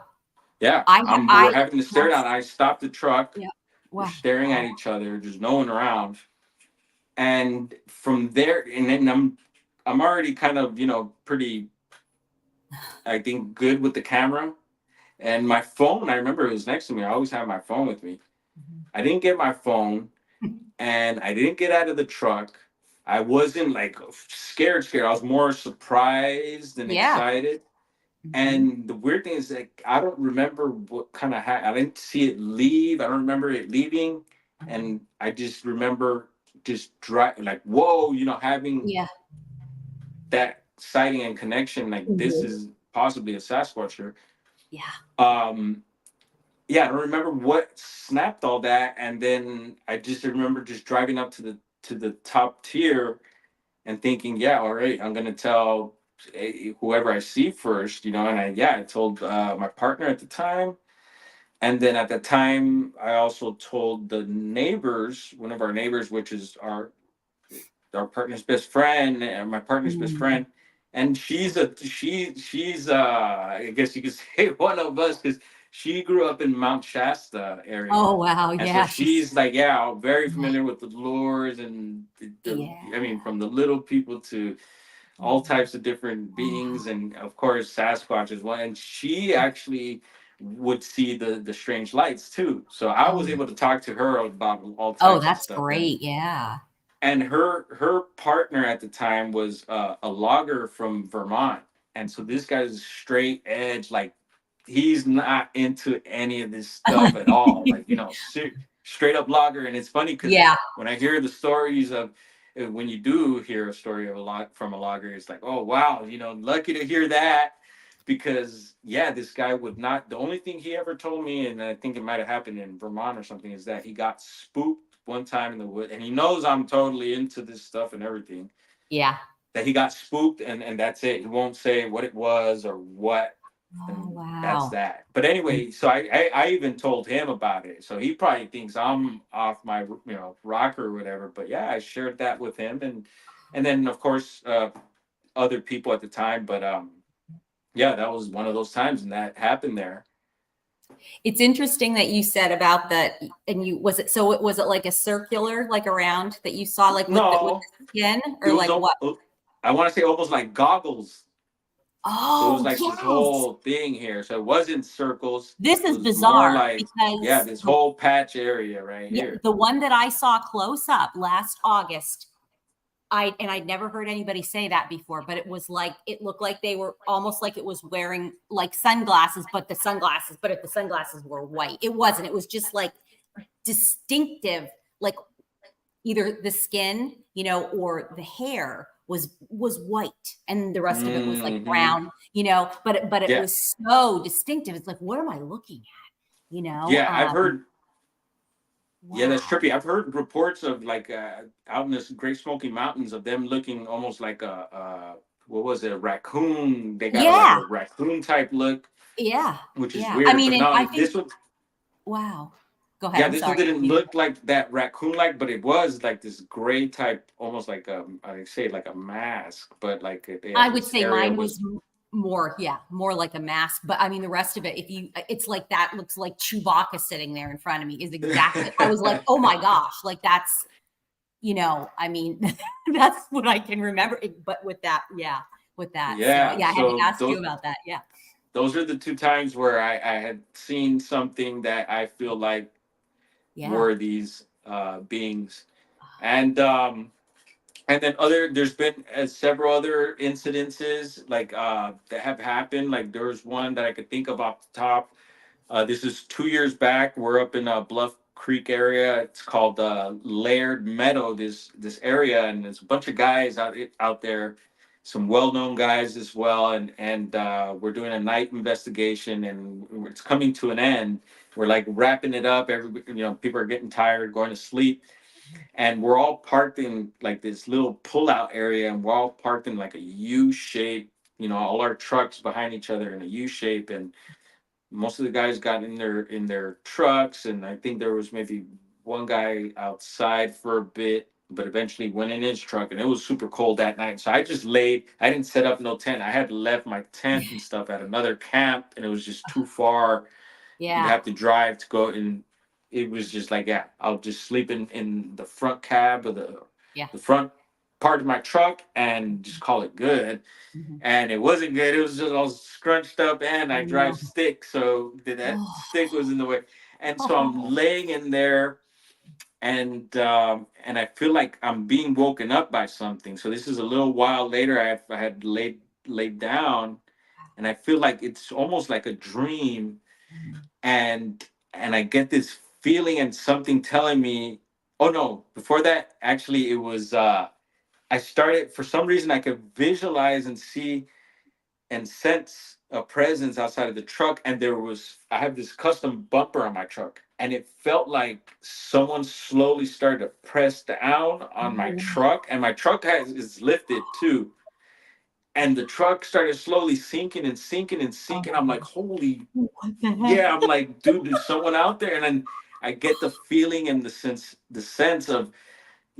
yeah, we're I, having to stare that's, down. I stopped the truck. yeah. We're Wow. staring at each other. There's no one around, and from there, and then I'm already kind of, you know, pretty, I think, good with the camera. And my phone, I remember it was next to me. I always have my phone with me. I didn't get my phone, and I didn't get out of the truck. I wasn't like scared. I was more surprised than Yeah. excited. Mhm. And the weird thing is like I don't remember what kind of I didn't see it leave. I don't remember it leaving, and I just remember just drive like whoa, you know, having Yeah. that sighting and connection, like this Mhm. is possibly a Sasquatch here. Yeah. Um, yeah, I don't remember what snapped all that. And then I just remember just driving up to the top tier and thinking, yeah, all right, I'm gonna tell whoever I see first, you know. And I told my partner at the time, and then at the time, I also told the neighbors, one of our neighbors, which is our partner's best friend and my partner's best Mm. friend. And she's I guess you could say one of us, because she grew up in Mount Shasta Oh, area. wow. And so Yeah. she's like, yeah, very familiar with the lures and I Yeah. mean, from the little people to all types of different Wow. beings, and of course Sasquatch as well. And she actually would see the strange lights too. So I was Oh, able to talk to her about all oh, types of that's stuff. And great. Yeah. her partner at the time was a logger from Vermont, and so this guy's straight edge, like he's not into any of this stuff at all, like, you know, straight up logger. And it's funny because Yeah. when I hear the stories of when you do hear a story of a log from a logger, it's like, oh wow, you know, lucky to hear that. Because yeah, this guy would not, the only thing he ever told me, and I think it might have happened in Vermont or something, is that he got spooked one time in the wood, and he knows I'm totally into this stuff and everything, Yeah. that he got spooked, and that's it. He won't say what it was or what, Oh, and that's wow. that. But anyway, so I even told him about it, so he probably thinks I'm off my, you know, rocker or whatever. But yeah, I shared that with him, and then of course other people at the time. But yeah, that was one of those times, and that happened there. It's interesting that you said about the, and you, was it, so it was it like a circular, like around that you saw, like with No, the skin, it or was like what? I want to say almost like goggles. So it was Oh, like this yes. whole thing here. So it wasn't circles. This It is was more bizarre like, yeah, because this whole patch area right yeah, here. the one that I saw close up last August, I'd never heard anybody say that before, but it was like it looked like they were almost like it was wearing like sunglasses, but the sunglasses were white. It wasn't. It was just like distinctive, like either the skin, you know, or the hair was white, and the rest of it was like Hmm. brown, you know. But it Yeah, was so distinctive. It's like, what am I looking at? You know. yeah. I've heard. Yeah, that's Wow. trippy. I've heard reports of like out in the Great Smoky Mountains of them looking almost like what was it, a raccoon? They got like Yeah. a raccoon type look, Yeah. which is Yeah. I weird. mean, But and I no, think, this one, wow. Go ahead. yeah, I'm this one sorry. I didn't didn't mean to. look like that raccoon like, but it was like this gray type, almost like I say like a mask, but like yeah, I would this say area mine was was. more, yeah, more like a mask. But I mean, the rest of it, if you, it's like that looks like Chewbacca sitting there in front of me is exactly. I was like, oh my gosh, like that's, you know, I mean, that's what I can remember. But with that, yeah, with that. So Yeah, yeah, I had to so ask you about that. Yeah. those are the two times where I had seen something that I feel like Yeah. were these beings. And and then there's been several other incidences like that have happened. Like there was one that I could think of off the top. This is 2 years back. We're up in a Bluff Creek area. It's called Laird Meadow. This area, and there's a bunch of guys out there, some well-known guys as well. And we're doing a night investigation, and it's coming to an end. We're like wrapping it up. Every, you know, people are getting tired, going to sleep, and we're all parked in like this little pull-out area, and we're all parked in like a U shape. You know, all our trucks behind each other in a U shape, and most of the guys got in their trucks, and I think there was maybe one guy outside for a bit, but eventually went in his truck, and it was super cold that night. So I just laid. I didn't set up no tent. I had left my tent and stuff at another camp, and it was just too far. You'd Yeah. have to drive to go, and it was just like, yeah, I'll just sleep in the front cab of Yeah. the front part of my truck and just call it good. Mhm. And it wasn't good. It was just all scrunched up, and I drive No. stick, so that Oh. stick was in the way. And so I'm Oh. laying in there, and I feel like I'm being woken up by something. So this is a little while later. I had laid down, and I feel like it's almost like a dream, and I get this feeling and something telling me, oh no, before that, actually, it was I started, for some reason I could visualize and see and sense a presence outside of the truck, and I have this custom bumper on my truck, and it felt like someone slowly started to press down on my Oh, truck, and my truck is lifted too, and the truck started slowly sinking and sinking and sinking. I'm like, holy, what the heck? yeah. I'm like, dude, there's someone out there. And then I get the feeling and the sense of,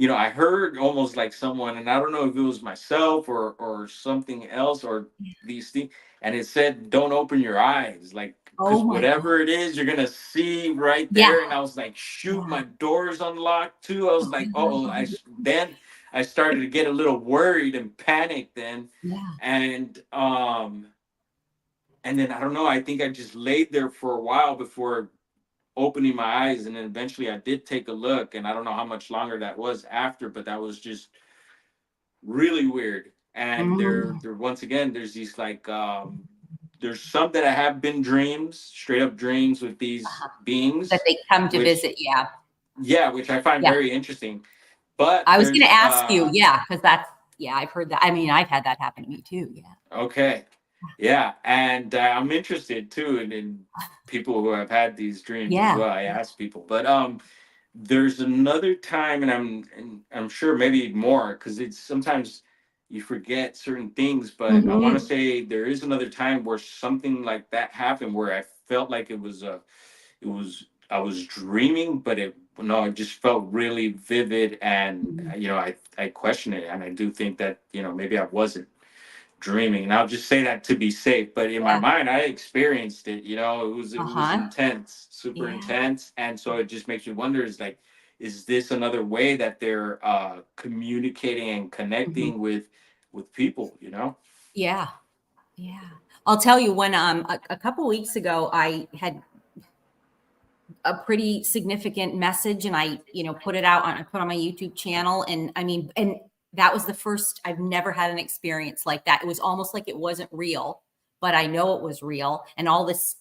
I heard almost like someone, and I don't know if it was myself or something else or these things. And it said, "Don't open your eyes," like, Oh because my God. whatever it is, you're gonna see right Yeah. there. And I was like, shoot, Yeah. my door's unlocked too. I was like, oh, then I started to get a little worried and panicked then, Yeah. and and then I don't know. I think I just laid there for a while before opening my eyes, and then eventually I did take a look, and I don't know how much longer that was after, but that was just really weird. And Mm. there once again, there's these like there's some that I have been dreams, straight up dreams with these That beings, they come to which visit. Yeah. yeah, which I find Yeah. very interesting. But I was going to there's ask you. Yeah. Because that's, yeah, I've heard that. I mean, I've had that happen to me too. Yeah. okay, yeah, and I'm interested too in people who have had these dreams as Yeah. well. I ask people, but there's another time, and I'm sure maybe more because it's sometimes you forget certain things, but I want to Hmm. say there is another time where something like that happened where I felt like I was dreaming, but it no, it just felt really vivid, and I question it, and I do think that maybe I wasn't dreaming, and I'll just say that to be safe, but in my Yeah. mind I experienced it. It was Uh-huh. intense, super Yeah. intense, and so it just makes me wonder, is this another way that they're communicating and Hmm. connecting with people, Yeah. Yeah. I'll tell you when a couple weeks ago I had a pretty significant message, and I put it out on I put on my YouTube channel, and I mean, and that was the first. I've never had an experience like that. It was almost like it wasn't real, but I know it was real, and all this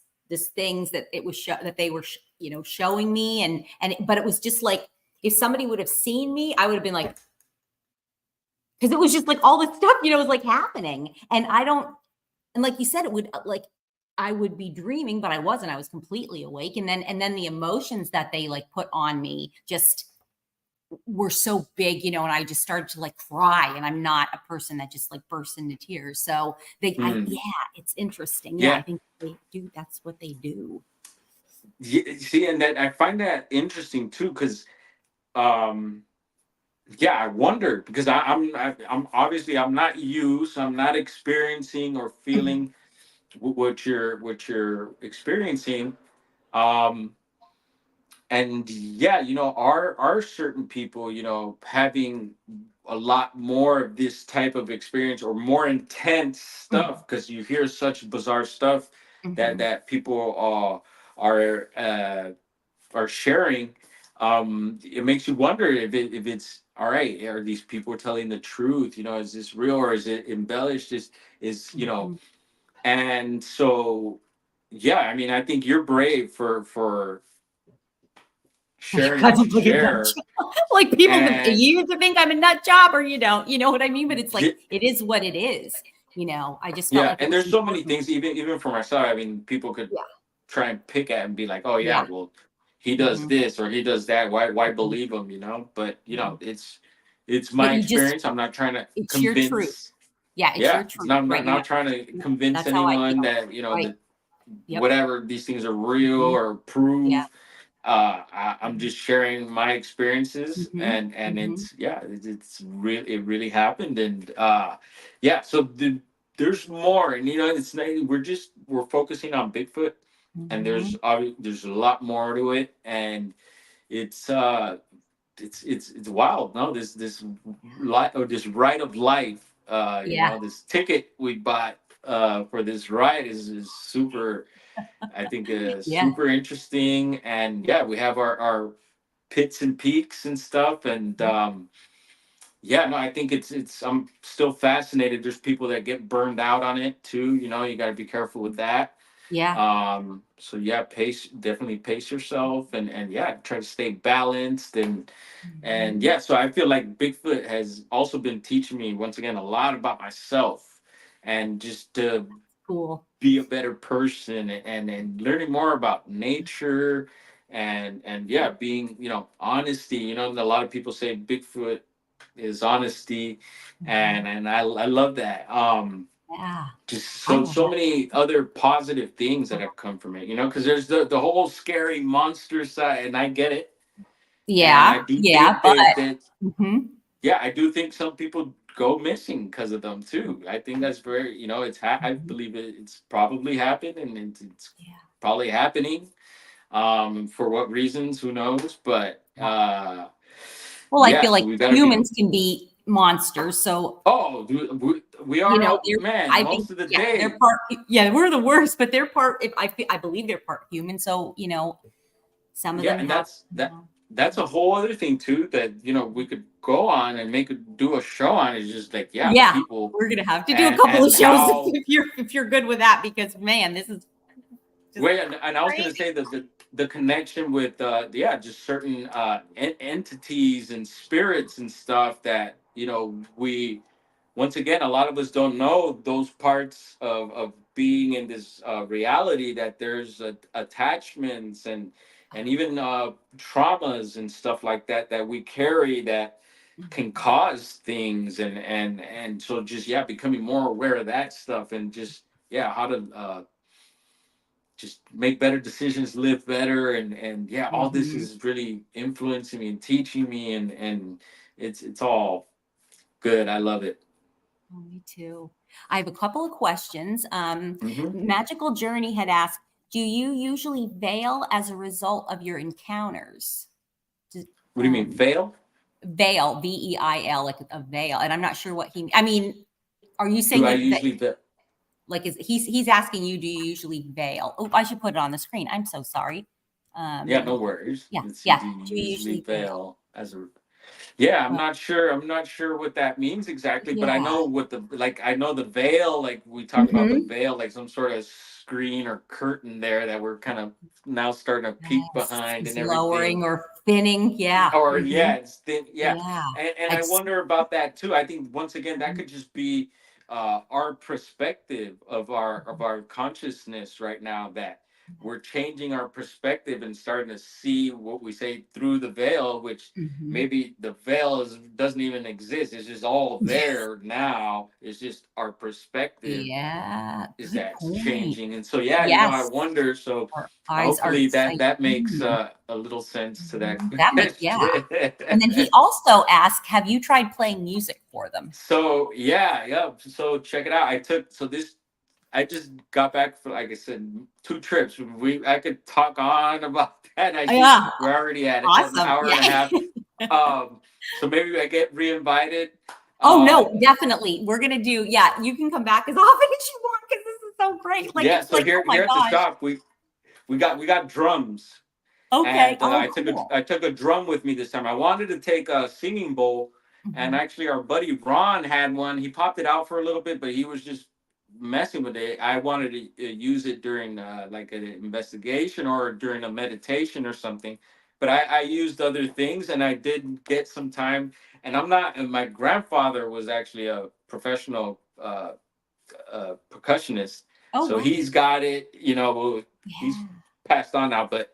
things that it was that they were showing me, but it was just like if somebody would have seen me, I would have been like, because it was just like all this stuff was like happening, and I don't, and like you said, it would like I would be dreaming, but I wasn't. I was completely awake. And then the emotions that they like put on me just were so big, and I just started to like cry. And I'm not a person that just like bursts into tears. So Hmm. yeah, it's interesting. Yeah, I Yeah. think they do. That's what they do. See, and that I find that interesting too, because um yeah, I wonder because I'm obviously I'm not you, so I'm not experiencing or Mhm. feeling what you're experiencing. Um, and yeah, are certain people, having a lot more of this type of experience or more intense stuff, because you hear such bizarre stuff that Mhm. that people are sharing. It makes you wonder if it's all right. Are these people telling the truth? Is this real or is it embellished? Mhm. And so, yeah. I mean, I think you're brave for sharing God, what you it's like a nut share, job. Like people and you either think I'm a nut job or you don't. You know what I mean? But it's like y- it is what it is. I just felt yeah. like it And was there's so many important. things, even for myself. I mean, people could Yeah. try and pick at and be like, "Oh yeah, Yeah. well, he does Mhm. this or he does that. Why Mhm. believe him?" But Mhm. it's But my you just experience. I'm not trying to it's your truth. convince. Yeah, it's your Yeah, it's truth, not right? not not trying to Yeah, convince that's how I anyone feel. that Right. that Yep. whatever these things are real Mhm. or Yeah. prove. I'm Mhm. just sharing my experiences, Mhm. and Mhm. it really happened, and yeah. So there's more, and it's not, we're focusing on Bigfoot, and Mhm. there's a lot more to it, and it's it's wild. No, this light or this ride of life. Yeah. This ticket we bought for this ride is super. I think Yeah. super interesting, and yeah, we have our pits and peaks and stuff, and Yeah. yeah, no, I think it's. I'm still fascinated. There's people that get burned out on it too. You got to be careful with that. Yeah. So yeah, definitely pace yourself, and yeah, try to stay balanced, and Mhm. yeah. So I feel like Bigfoot has also been teaching me once again a lot about myself, and just to Cool. be a better person, and learning more about nature, and yeah, being, honesty. A lot of people say Bigfoot is honesty, Mhm. and I love that. Yeah, Just I so love so that. many other positive things that have come from it, because there's the whole scary monster side, and I get it. And I Yeah, do yeah, think but that mhm, yeah, I do think some people go missing because of them too. I think that's very, I mhm, believe it's probably happened, and it's yeah, probably happening. For what reasons, who knows? But yeah. Well, I yeah, feel so like we got to be. humans can be monsters, so Oh, we are all, they're man, I think, most of the yeah, they're day. part yeah, we're the worst, but they're part if I believe they're part human, so, some of Yeah, them and have, that's a whole other thing too that we could go on and do a show on. Is just like, yeah, yeah, people, we're gonna have to do a couple of and shows how. if you're good with that because, man, this is just Wait, and I was going to crazy. say that the connection with yeah, just certain entities and spirits and stuff that we, once again, a lot of us don't know those parts of being in this reality, that there's attachments and even traumas and stuff like that that we carry that can Mhm, cause things, and so just, yeah, becoming more aware of that stuff, and just, yeah, how to just make better decisions, live better, and yeah, all this mhm. is really influencing me and teaching me, and it's all good. I love it. Oh, me too. I have a couple of questions. Hmm. Magical Journey had asked, do you usually veil as a result of your encounters? Do- What do you mean, Um, veil? veil, veil, like a veil. And I'm not sure what I mean, are you Do saying I that usually veil? like he's asking you, do you usually veil? Oh, I should put it on the screen. I'm so sorry. Yeah, Um, no worries. yeah, Let's see. yeah. Do you Do you usually usually veil? veil as a? Yeah, I'm Uh, not sure. I'm not sure what that means exactly, but I yeah. know what I know the veil, like we talk about the Hmm. veil, like some sort of screen or curtain there that we're kind of now starting to peek Yes, behind it's and everything. lowering or thinning. Yeah. Or Hmm. yeah, it's thin, yeah. Yeah. And I It's, wonder about that too. I think once again that could just be our perspective of our consciousness right now, that we're changing our perspective and starting to see what we say through the veil, which mhm. maybe the veil doesn't even exist. It's just all there now. It's just our perspective Yeah, is good that's point. changing. And so yeah, I Yes, wonder. So our eyes are hopefully sight. that makes Mhm, a little sense to that mhm. That makes, yeah. question. And then he also asked, have you tried playing music for them? So yeah, yeah. So check it out. I just got back for, like I said, 2 trips. I could talk on about that. I think Yeah, we're already at an awesome. hour and a Yeah. half. So maybe I get reinvited. Oh no, Um, definitely. We're gonna do, yeah, you can come back as often as you want because this is so great. Like yeah. it's So like, oh here my at the gosh. shop, we got drums. Okay. And Oh, cool. I took a drum with me this time. I wanted to take a singing bowl, and Mhm. actually our buddy Ron had one. He popped it out for a little bit, but he was just messing with it. I wanted to use it during like an investigation or during a meditation or something. But I used other things, and I did get some time. And I'm not. And my grandfather was actually a professional percussionist, Oh so wow. he's got it. He's Yeah. passed on now, but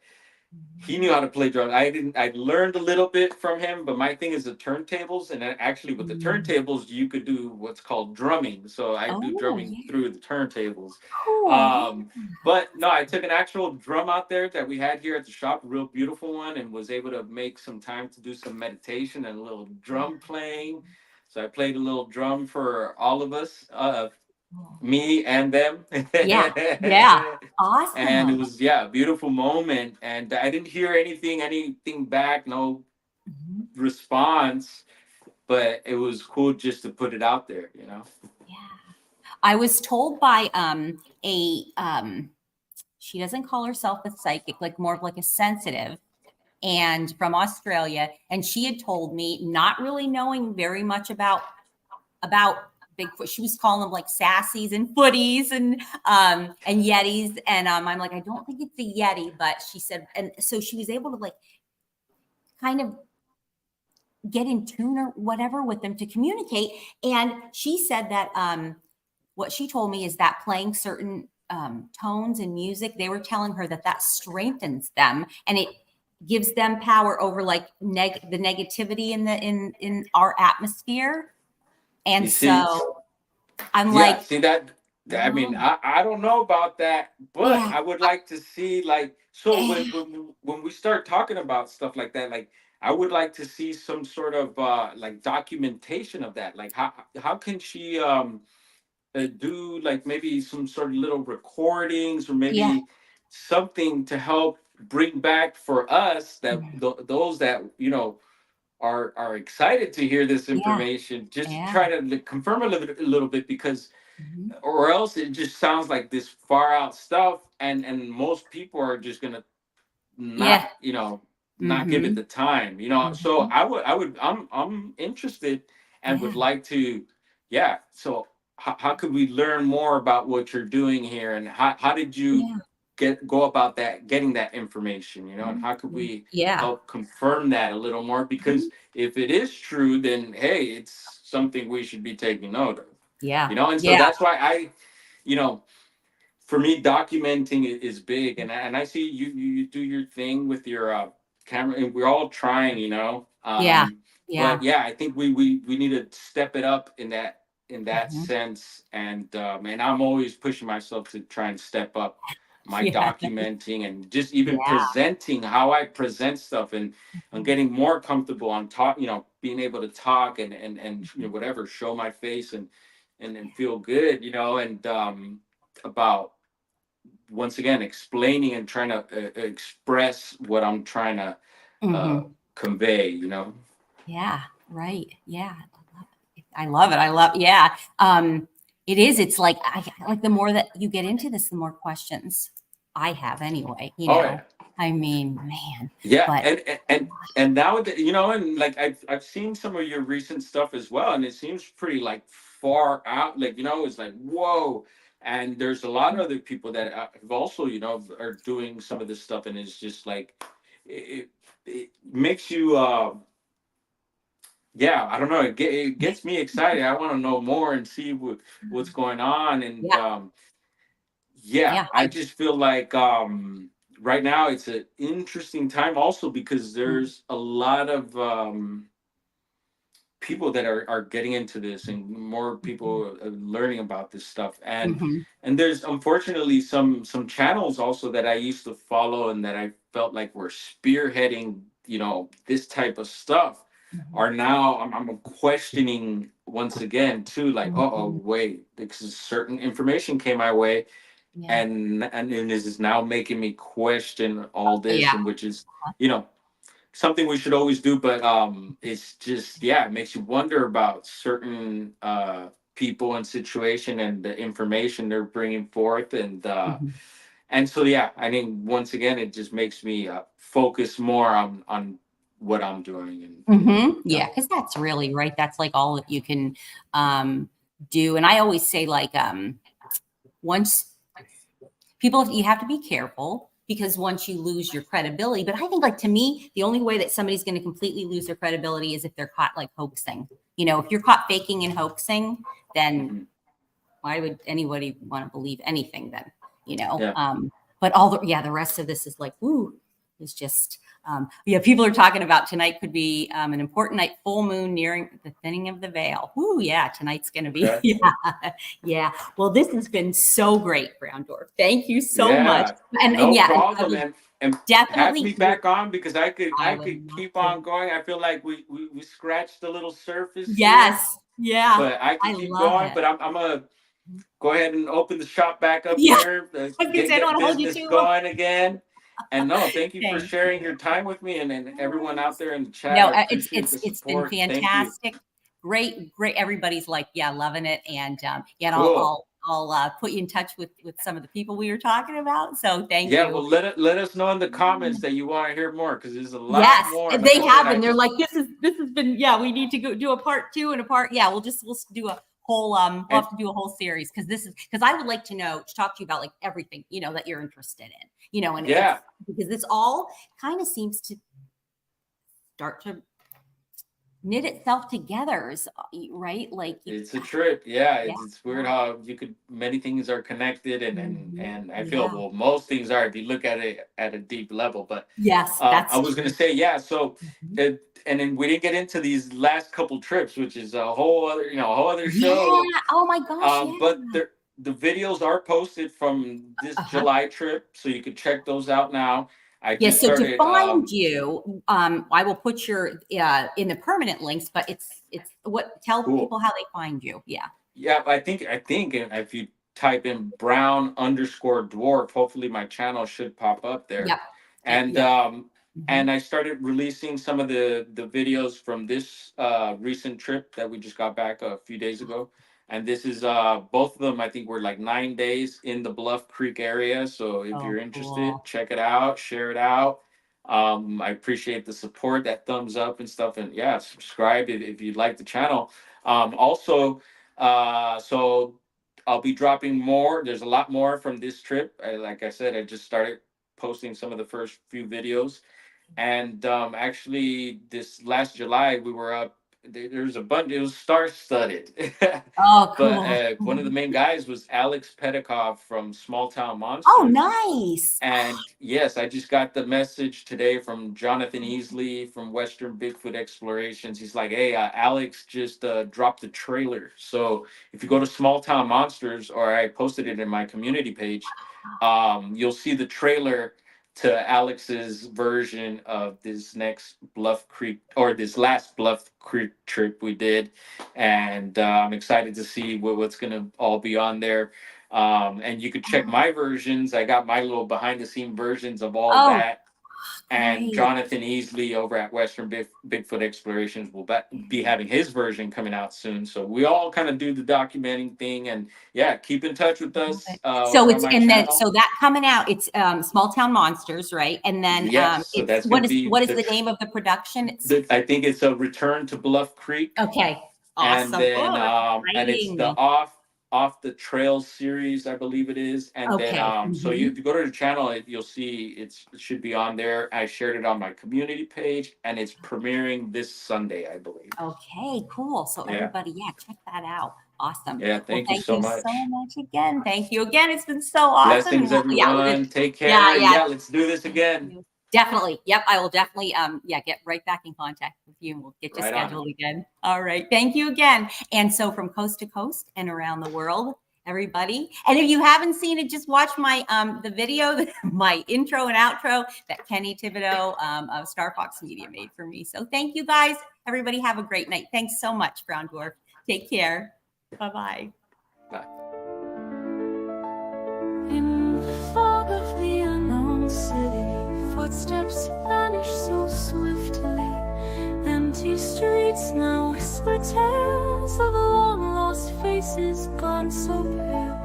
he Mhm. knew how to play drums. I didn't. I learned a little bit from him, but my thing is the turntables, and then actually with the Mm. turntables, you could do what's called drumming. So I do Oh drumming yeah. through the turntables. Cool. Yeah. Um, but no, I took an actual drum out there that we had here at the shop, a real beautiful one, and was able to make some time to do some meditation and a little drum playing. So I played a little drum for all of us, Cool. me and them. Yeah. Yeah. And it Awesome. was, yeah, a beautiful moment, and I didn't hear anything back, no Mhm. response, but it was cool just to put it out there. Yeah. I was told by a she doesn't call herself a psychic, like more of like a sensitive, and from Australia, and she had told me, not really knowing very much about Bigfoot. She was calling them like sassies and footies and yetis, and I'm like, I don't think it's a yeti, but she said, and so she was able to like kind of get in tune or whatever with them to communicate. And she said that what she told me is that playing certain tones and music, they were telling her that strengthens them and it gives them power over like the negativity in our atmosphere. And You see, so I'm yeah, like, see that. I mean, oh, I don't know about that, but yeah, I would like to see like so yeah, when we start talking about stuff like that, like I would like to see some sort of like documentation of that. Like how can she do like maybe some sort of little recordings or yeah, maybe something to help bring back for us that mhm, those that are excited to hear this yeah, information, just yeah, try to like, confirm a little bit, because mhm, or else it just sounds like this far out stuff, and most people are just gonna not yeah, not give it hmm, the time, so hmm, I'm interested and would yeah, like to, yeah, so how could we learn more about what you're doing here, and how did you yeah, go about that, getting that information, and mhm, how could we yeah, help confirm that a little more, mhm, because if it is true, then hey, it's something we should be taking note of, yeah, and so yeah, that's why you know for me, documenting is big, and I see you do your thing with your camera, and we're all trying, yeah, yeah, but yeah, I think we need to step it up in that mhm, sense, and I'm always pushing myself to try and step up my yeah, documenting and just even yeah, presenting how I present stuff, and I'm mhm, getting more comfortable on talk, being able to talk and mhm, whatever, show my face and feel good, and about once again explaining and trying to express what I'm trying to uh, mhm. convey. Yeah, right. Yeah. I love it. I love, yeah. It is. It's like, like the more that you get into this, the more questions I have anyway, Oh yeah, I mean, man, yeah, but and now and like I've seen some of your recent stuff as well, and it seems pretty like far out. Like it's like whoa. And there's a lot of other people that have also are doing some of this stuff, and it's just like it, it makes you yeah, I don't know. It gets me excited. I want to know more and see what's going on. And yeah, yeah, yeah. I just feel like right now it's an interesting time also because Mhm, there's a lot of people that are getting into this, and more mhm, people are learning about this stuff, mhm, and there's unfortunately some channels also that I used to follow and that I felt like were spearheading this type of stuff, mhm, are now I'm questioning once again too, like oh mhm. wait, because certain information came my way, Yeah. and this is now making me question all this, Yeah. and which is you know something we should always do, but it's just, yeah, it makes you wonder about certain people and situation and the information they're bringing forth, Mhm, and so yeah, I think once again it just makes me focus more on what I'm doing, mhm. uh, Yeah. Cause that's really right. That's like all that you can um, do. And I always say, like, once people, you have to be careful because once you lose your credibility, but I think, like, to me, the only way that somebody's going to completely lose their credibility is if they're caught like hoaxing. If you're caught faking and hoaxing, then mhm, why would anybody want to believe anything then? you know yeah. um but all the rest of this is like, ooh, is just yeah, people are talking about tonight could be an important night, full moon nearing the thinning of the veil. Ooh, yeah, tonight's gonna be Okay. yeah. Yeah, well, this has been so great, Brown Dwarf. Thank you so much. Yeah, And no yeah, and I problem. will And have definitely me back on, because I I would could love keep to. on going. I feel like we scratched a little surface here, Yes, yeah, but I I could keep love going. it. But I'm gonna go ahead and open the shop back up Yeah, here. I was gonna say I don't Get want to hold you business too long. going again. And no, thank you for Thank sharing you. your time with me, and No everyone out worries. there in the chat. No, I appreciate it's the it's been support. Thank you. fantastic. Great, great. Everybody's like, yeah, loving it. And yeah, and Cool. I'll put you in touch with some of the people we were talking about. So thank Yeah, you. well, let us know in the comments that you want to hear more, because there's a lot Yes, more. and Like I they said, have I been. They're just like, this has been, yeah, we need to go do a part two and a part. Yeah, we'll do a whole we'll and have to do a whole series because this is because I would like to talk to you about like everything, that you're interested in, and it's yeah. because this all kind of seems to start to knit itself together, right? Like It's a trip. Yeah, yeah. it's weird how many things are connected, and Mhm. I feel, Yeah. well, most things are if you look at it at a deep level. But Yes, I that's was gonna true. say, yeah. So Mhm. and then we didn't get into these last couple trips, which is a whole other, a whole other show. Yeah. Oh my gosh, yeah. But the videos are posted from this Uh-huh. July trip, so you can check those out now. I Yeah, just so to started. find you, I will put your in the permanent links, but it's what tell Cool. people how they find you. Yeah. Yeah, I think if you type in brown_dwarf, hopefully my channel should pop up there. Yep. And Yep. Mhm. I started releasing some of the videos from this recent trip that we just got back a few days ago. And this is both of them, I think, were like 9 days in the Bluff Creek area. So if Oh, you're interested, cool. check it out, share it out. I appreciate the support, that thumbs up and stuff. And yeah, subscribe if you like the channel. Also, so I'll be dropping more. There's a lot more from this trip. Like I said, I just started posting some of the first few videos, and actually, this last July we were up. There's a bunch. It was star studded, Oh, but cool. one of the main guys was Alex Pedikov from Small Town Oh, Monsters. nice. And yes, I just got the message today from Jonathan Easley from Western Bigfoot Explorations. He's like, "Hey, Alex just dropped the trailer. So if you go to Small Town Monsters, or I posted it in my community page, you'll see the trailer to Alex's version of this next Bluff Creek, or this last Bluff Creek trip we did, and I'm excited to see what's gonna all be on there. And you could check Oh, my versions. I got my little behind the scene versions of all oh, that. And great. Jonathan Easley over at Western Bigfoot Explorations will be having his version coming out soon. So we all kind of do the documenting thing. And yeah, keep in touch with Love us it. So over on it's my and then channel. so that coming out, it's Small Town Monsters, right? And then Yes, so it's that's going to be what is the name of the production? It's I think it's a return to Bluff Creek. okay. And Awesome. then Oh, that's and it's the exciting. off the trail series, I believe it is. And then Okay. so if you go to the channel, you'll see it should be on there. I shared it on my community page, and it's premiering this Sunday, I believe. Okay, cool. So Yeah. everybody, yeah, check that out. Awesome. Yeah, Well, thank you thank so you so much. much again. Thank you again. It's been so awesome. And Blessings, yeah, we'll everyone. just Take yeah, care. And yeah. yeah, let's do this Thank again. you. Definitely. Yep. I will definitely yeah, get right back in contact with you and we'll get you Right on. scheduled again. All right. Thank you again. And so from coast to coast and around the world, everybody. And if you haven't seen it, just watch my the video, my intro and outro that Kenny Thibodeau of Star Fox Media made for me. So thank you guys. Everybody have a great night. Thanks so much, Brown Dwarf. Take care. Bye-bye. Bye. In the fog of the unknown city, footsteps vanish so swiftly. Empty streets now whisper tales of long lost faces gone so pale.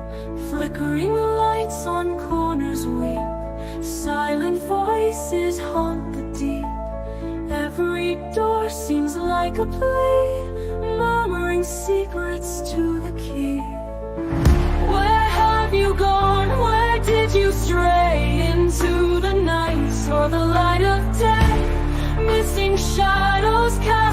Flickering lights on corners weep, silent voices haunt the deep. Every door seems like a plea, murmuring secrets to the key. Where have you gone? Where did you stray? Into the night or the light of day? Missing shadows cast